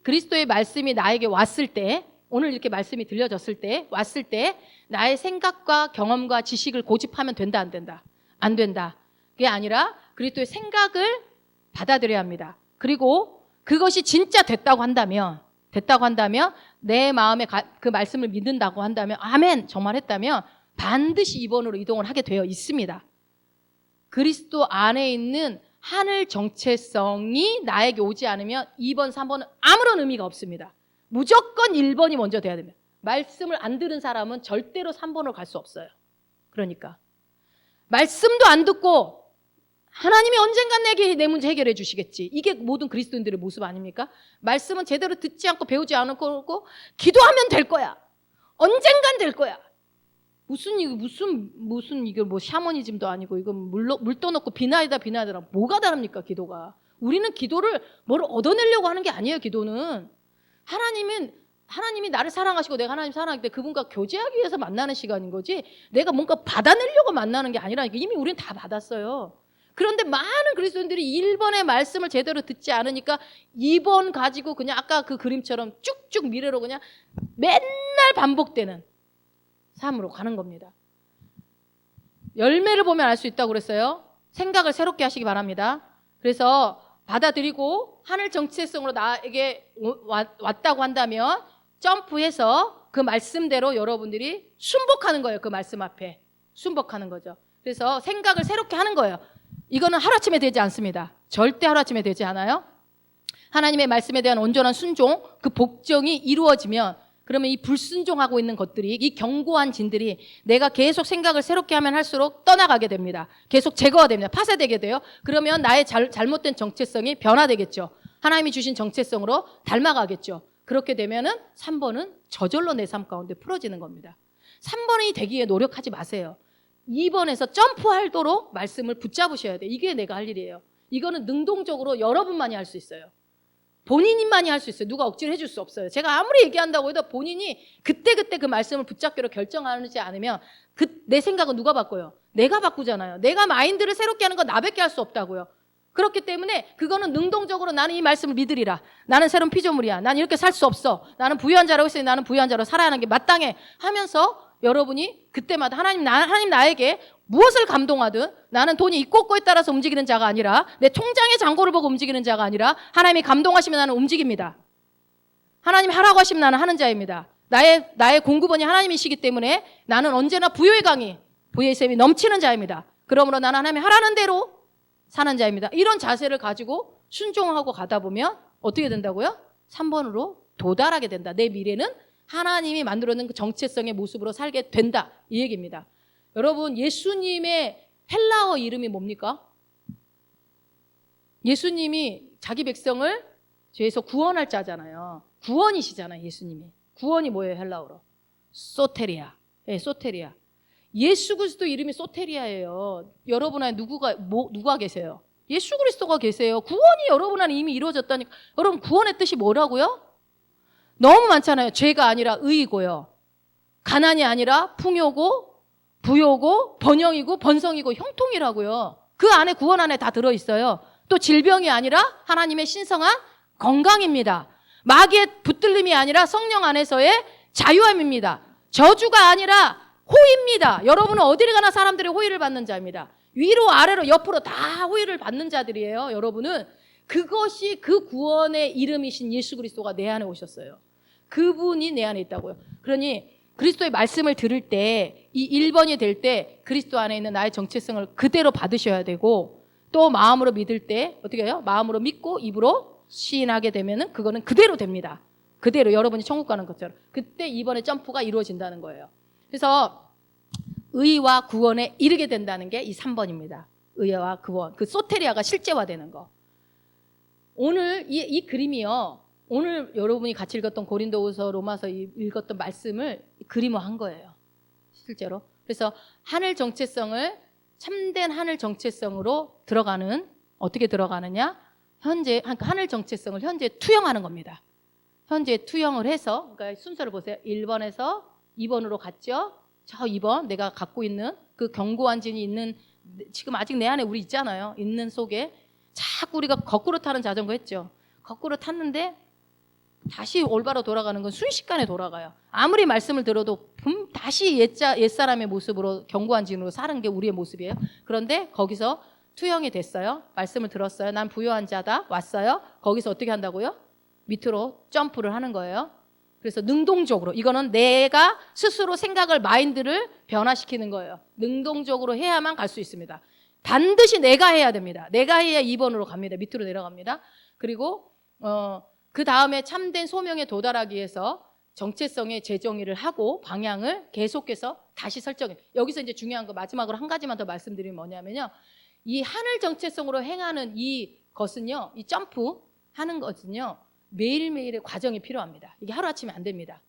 그리스도의 말씀이 나에게 왔을 때, 오늘 이렇게 말씀이 들려졌을 때, 왔을 때 나의 생각과 경험과 지식을 고집하면 된다 안 된다? 안 된다. 그게 아니라 그리스도의 생각을 받아들여야 합니다. 그리고 그것이 진짜 됐다고 한다면 내 마음에 그 말씀을 믿는다고 한다면 아멘 정말 했다면 반드시 2번으로 이동을 하게 되어 있습니다. 그리스도 안에 있는 하늘 정체성이 나에게 오지 않으면 2번, 3번은 아무런 의미가 없습니다. 무조건 1번이 먼저 돼야 됩니다. 말씀을 안 들은 사람은 절대로 3번으로 갈 수 없어요. 그러니까 말씀도 안 듣고 하나님이 언젠간 내 문제 해결해 주시겠지. 이게 모든 그리스도인들의 모습 아닙니까? 말씀은 제대로 듣지 않고 배우지 않고 기도하면 될 거야. 언젠간 될 거야. 무슨 이거 뭐 샤머니즘도 아니고 이건 물 떠놓고 비나이다랑 뭐가 다릅니까 기도가? 우리는 기도를 뭘 얻어내려고 하는 게 아니에요. 기도는 하나님이 나를 사랑하시고 내가 하나님 사랑할 때 그분과 교제하기 위해서 만나는 시간인 거지 내가 뭔가 받아내려고 만나는 게 아니라니까. 이미 우리는 다 받았어요. 그런데 많은 그리스도인들이 1번의 말씀을 제대로 듣지 않으니까 2번 가지고 그냥 아까 그 그림처럼 쭉쭉 미래로 그냥 맨날 반복되는 삶으로 가는 겁니다. 열매를 보면 알 수 있다고 그랬어요. 생각을 새롭게 하시기 바랍니다. 그래서 받아들이고 하늘 정체성으로 나에게 왔다고 한다면 점프해서 그 말씀대로 여러분들이 순복하는 거예요. 그 말씀 앞에 순복하는 거죠. 그래서 생각을 새롭게 하는 거예요. 이거는 하루아침에 되지 않습니다. 절대 하루아침에 되지 않아요. 하나님의 말씀에 대한 온전한 순종, 그 복종이 이루어지면 그러면 이 불순종하고 있는 것들이, 이 견고한 진들이 내가 계속 생각을 새롭게 하면 할수록 떠나가게 됩니다. 계속 제거가 됩니다. 파쇄되게 돼요. 그러면 나의 잘못된 정체성이 변화되겠죠. 하나님이 주신 정체성으로 닮아가겠죠. 그렇게 되면은 3번은 저절로 내 삶 가운데 풀어지는 겁니다. 3번이 되기에 노력하지 마세요. 2번에서 점프하도록 말씀을 붙잡으셔야 돼요. 이게 내가 할 일이에요. 이거는 능동적으로 여러분만이 할 수 있어요. 본인만이 할 수 있어요. 누가 억지로 해줄 수 없어요. 제가 아무리 얘기한다고 해도 본인이 그때그때 그 말씀을 붙잡기로 결정하지 않으면 내 생각은 누가 바꿔요? 내가 바꾸잖아요. 내가 마인드를 새롭게 하는 건 나밖에 할 수 없다고요. 그렇기 때문에 그거는 능동적으로 나는 이 말씀을 믿으리라. 나는 새로운 피조물이야. 난 이렇게 살 수 없어. 나는 부유한 자라고 했으니 나는 부유한 자로 살아야 하는 게 마땅해 하면서 여러분이 그때마다 하나님 나에게 무엇을 감동하든 나는 돈이 있고 없고에 따라서 움직이는 자가 아니라 내 통장의 잔고를 보고 움직이는 자가 아니라 하나님이 감동하시면 나는 움직입니다. 하나님이 하라고 하시면 나는 하는 자입니다. 나의 공급원이 하나님이시기 때문에 나는 언제나 부유의 강이, 부유의 샘이 넘치는 자입니다. 그러므로 나는 하나님이 하라는 대로 사는 자입니다. 이런 자세를 가지고 순종하고 가다 보면 어떻게 된다고요? 3번으로 도달하게 된다. 내 미래는 하나님이 만들어낸 그 정체성의 모습으로 살게 된다. 이 얘기입니다. 여러분, 예수님의 헬라어 이름이 뭡니까? 예수님이 자기 백성을 죄에서 구원할 자잖아요. 구원이시잖아요, 예수님이. 구원이 뭐예요, 헬라어로? 소테리아. 예, 소테리아. 예수 그리스도 이름이 소테리아예요. 여러분 안에 누가 계세요? 예수 그리스도가 계세요. 구원이 여러분 안에 이미 이루어졌다니까. 여러분 구원의 뜻이 뭐라고요? 너무 많잖아요. 죄가 아니라 의이고요. 가난이 아니라 풍요고 부요고 번영이고 번성이고 형통이라고요. 그 안에 구원 안에 다 들어있어요. 또 질병이 아니라 하나님의 신성한 건강입니다. 마귀의 붙들림이 아니라 성령 안에서의 자유함입니다. 저주가 아니라 호의입니다. 여러분은 어디를 가나 사람들의 호의를 받는 자입니다. 위로 아래로 옆으로 다 호의를 받는 자들이에요. 여러분은 그것이 그 구원의 이름이신 예수 그리스도가 내 안에 오셨어요. 그분이 내 안에 있다고요. 그러니 그리스도의 말씀을 들을 때 이 1번이 될 때 그리스도 안에 있는 나의 정체성을 그대로 받으셔야 되고 또 마음으로 믿을 때 어떻게 해요? 마음으로 믿고 입으로 시인하게 되면은 그거는 그대로 됩니다. 그대로 여러분이 천국 가는 것처럼. 그때 2번의 점프가 이루어진다는 거예요. 그래서 의와 구원에 이르게 된다는 게 이 3번입니다. 의와 구원. 그 소테리아가 실제화되는 거. 오늘 이 그림이요. 오늘 여러분이 같이 읽었던 고린도후서 로마서 읽었던 말씀을 그림화한 거예요. 실제로. 그래서 하늘 정체성을 참된 하늘 정체성으로 들어가는 어떻게 들어가느냐? 현재 하늘 정체성을 현재 투영하는 겁니다. 현재 투영을 해서 그러니까 순서를 보세요. 1번에서 2번으로 갔죠. 저 2번 내가 갖고 있는 그 견고한 진이 있는 지금 아직 내 안에 우리 있잖아요. 있는 속에 자꾸 우리가 거꾸로 타는 자전거 했죠. 거꾸로 탔는데 다시 올바로 돌아가는 건 순식간에 돌아가요. 아무리 말씀을 들어도 다시 옛사람의 모습으로 견고한 진으로 사는 게 우리의 모습이에요. 그런데 거기서 투영이 됐어요. 말씀을 들었어요. 난 부요한 자다. 왔어요. 거기서 어떻게 한다고요? 밑으로 점프를 하는 거예요. 그래서 능동적으로 이거는 내가 스스로 생각을 마인드를 변화시키는 거예요. 능동적으로 해야만 갈 수 있습니다. 반드시 내가 해야 됩니다. 내가 해야 2번으로 갑니다. 밑으로 내려갑니다. 그리고 그 다음에 참된 소명에 도달하기 위해서 정체성의 재정의를 하고 방향을 계속해서 다시 설정해. 여기서 이제 중요한 거 마지막으로 한 가지만 더 말씀드리면 뭐냐면요. 이 하늘 정체성으로 행하는 이 것은요. 이 점프 하는 것은요. 매일매일의 과정이 필요합니다. 이게 하루아침에 안 됩니다.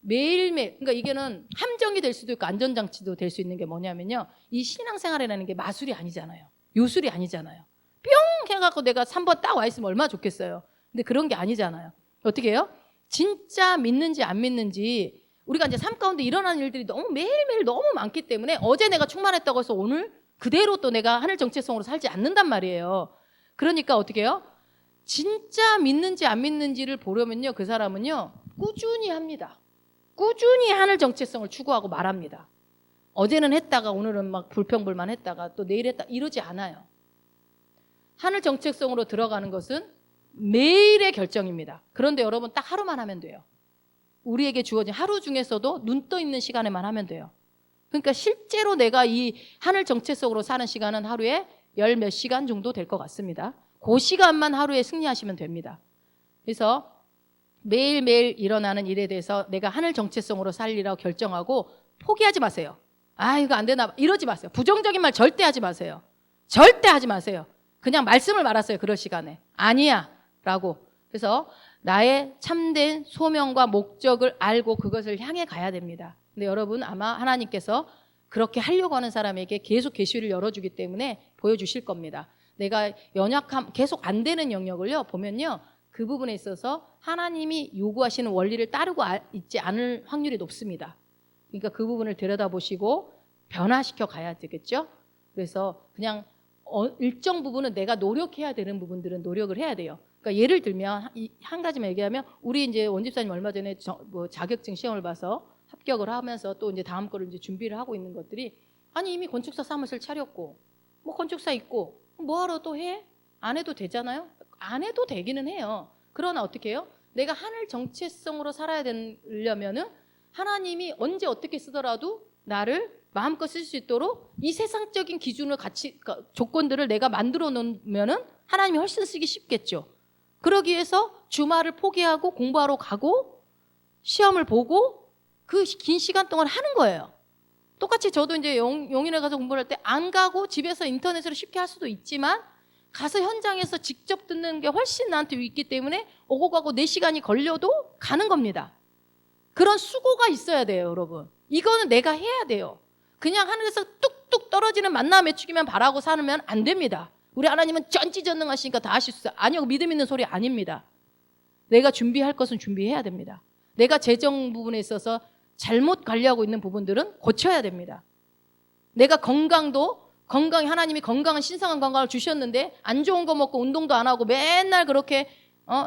매일매일, 그러니까 이게는 함정이 될 수도 있고 안전장치도 될 수 있는 게 뭐냐면요. 이 신앙생활이라는 게 마술이 아니잖아요. 요술이 아니잖아요. 뿅 해갖고 내가 3번 딱 와 있으면 얼마나 좋겠어요. 근데 그런 게 아니잖아요. 어떻게 해요? 진짜 믿는지 안 믿는지 우리가 이제 삶 가운데 일어나는 일들이 너무 매일매일 너무 많기 때문에 어제 내가 충만했다고 해서 오늘 그대로 또 내가 하늘 정체성으로 살지 않는단 말이에요. 그러니까 어떻게 해요? 진짜 믿는지 안 믿는지를 보려면요. 그 사람은요. 꾸준히 합니다. 꾸준히 하늘 정체성을 추구하고 말합니다. 어제는 했다가 오늘은 막 불평불만 했다가 또 내일 했다 이러지 않아요. 하늘 정체성으로 들어가는 것은 매일의 결정입니다. 그런데 여러분 딱 하루만 하면 돼요. 우리에게 주어진 하루 중에서도 눈 떠 있는 시간에만 하면 돼요. 그러니까 실제로 내가 이 하늘 정체성으로 사는 시간은 하루에 10 몇 시간 정도 될 것 같습니다. 그 시간만 하루에 승리하시면 됩니다. 그래서 매일매일 일어나는 일에 대해서 내가 하늘 정체성으로 살리라고 결정하고 포기하지 마세요. 아 이거 안 되나 이러지 마세요. 부정적인 말 절대 하지 마세요. 절대 하지 마세요. 그냥 말씀을 말하세요. 그럴 시간에. 아니야 라고. 그래서 나의 참된 소명과 목적을 알고 그것을 향해 가야 됩니다. 근데 여러분 아마 하나님께서 그렇게 하려고 하는 사람에게 계속 계시를 열어주기 때문에 보여주실 겁니다. 내가 연약함 계속 안 되는 영역을요 보면요 그 부분에 있어서 하나님이 요구하시는 원리를 따르고 있지 않을 확률이 높습니다. 그러니까 그 부분을 들여다보시고 변화시켜 가야 되겠죠. 그래서 그냥 일정 부분은 내가 노력해야 되는 부분들은 노력을 해야 돼요. 그러니까 예를 들면 한 가지만 얘기하면 우리 이제 원집사님 얼마 전에 자격증 시험을 봐서 합격을 하면서 또 이제 다음 거를 이제 준비를 하고 있는 것들이 아니 이미 건축사 사무실 차렸고 뭐 건축사 있고 뭐하러 또 해? 안 해도 되잖아요. 안 해도 되기는 해요. 그러나 어떻게 해요? 내가 하늘 정체성으로 살아야 되려면은 하나님이 언제 어떻게 쓰더라도 나를 마음껏 쓸 수 있도록 이 세상적인 기준을 같이 조건들을 내가 만들어 놓으면은 하나님이 훨씬 쓰기 쉽겠죠. 그러기 위해서 주말을 포기하고 공부하러 가고 시험을 보고 그 긴 시간 동안 하는 거예요. 똑같이 저도 이제 용인에 가서 공부를 할 때 안 가고 집에서 인터넷으로 쉽게 할 수도 있지만 가서 현장에서 직접 듣는 게 훨씬 나한테 있기 때문에 오고 가고 4시간이 걸려도 가는 겁니다. 그런 수고가 있어야 돼요, 여러분. 이거는 내가 해야 돼요. 그냥 하늘에서 뚝뚝 떨어지는 만나 매축이면 바라고 살면 안 됩니다. 우리 하나님은 전지전능하시니까 다 하실 수 있어요. 아니요, 믿음 있는 소리 아닙니다. 내가 준비할 것은 준비해야 됩니다. 내가 재정 부분에 있어서 잘못 관리하고 있는 부분들은 고쳐야 됩니다. 내가 건강히 하나님이 건강한 신성한 건강을 주셨는데 안 좋은 거 먹고 운동도 안 하고 맨날 그렇게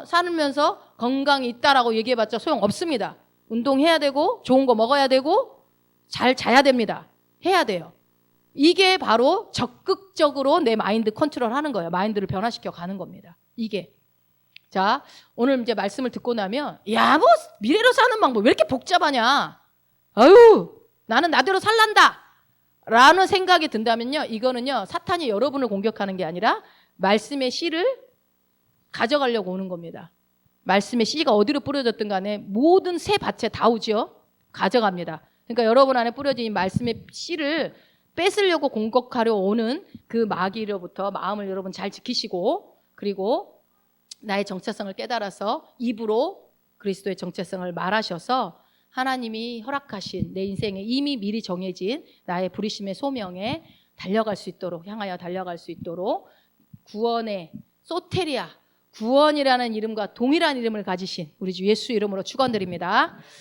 살면서 건강이 있다라고 얘기해봤자 소용없습니다. 운동해야 되고 좋은 거 먹어야 되고 잘 자야 됩니다. 해야 돼요. 이게 바로 적극적으로 내 마인드 컨트롤하는 거예요. 마인드를 변화시켜 가는 겁니다. 이게. 자, 오늘 이제 말씀을 듣고 나면 야, 뭐 미래로 사는 방법 왜 이렇게 복잡하냐? 아유, 나는 나대로 살란다 라는 생각이 든다면요, 이거는요 사탄이 여러분을 공격하는 게 아니라 말씀의 씨를 가져가려고 오는 겁니다. 말씀의 씨가 어디로 뿌려졌든 간에 모든 새 밭에 다 오죠. 가져갑니다. 그러니까 여러분 안에 뿌려진 이 말씀의 씨를 뺏으려고 공격하려 오는 그 마귀로부터 마음을 여러분 잘 지키시고, 그리고 나의 정체성을 깨달아서 입으로 그리스도의 정체성을 말하셔서 하나님이 허락하신 내 인생에 이미 미리 정해진 나의 부르심의 소명에 향하여 달려갈 수 있도록 구원의 소테리아, 구원이라는 이름과 동일한 이름을 가지신 우리 주 예수 이름으로 축원드립니다.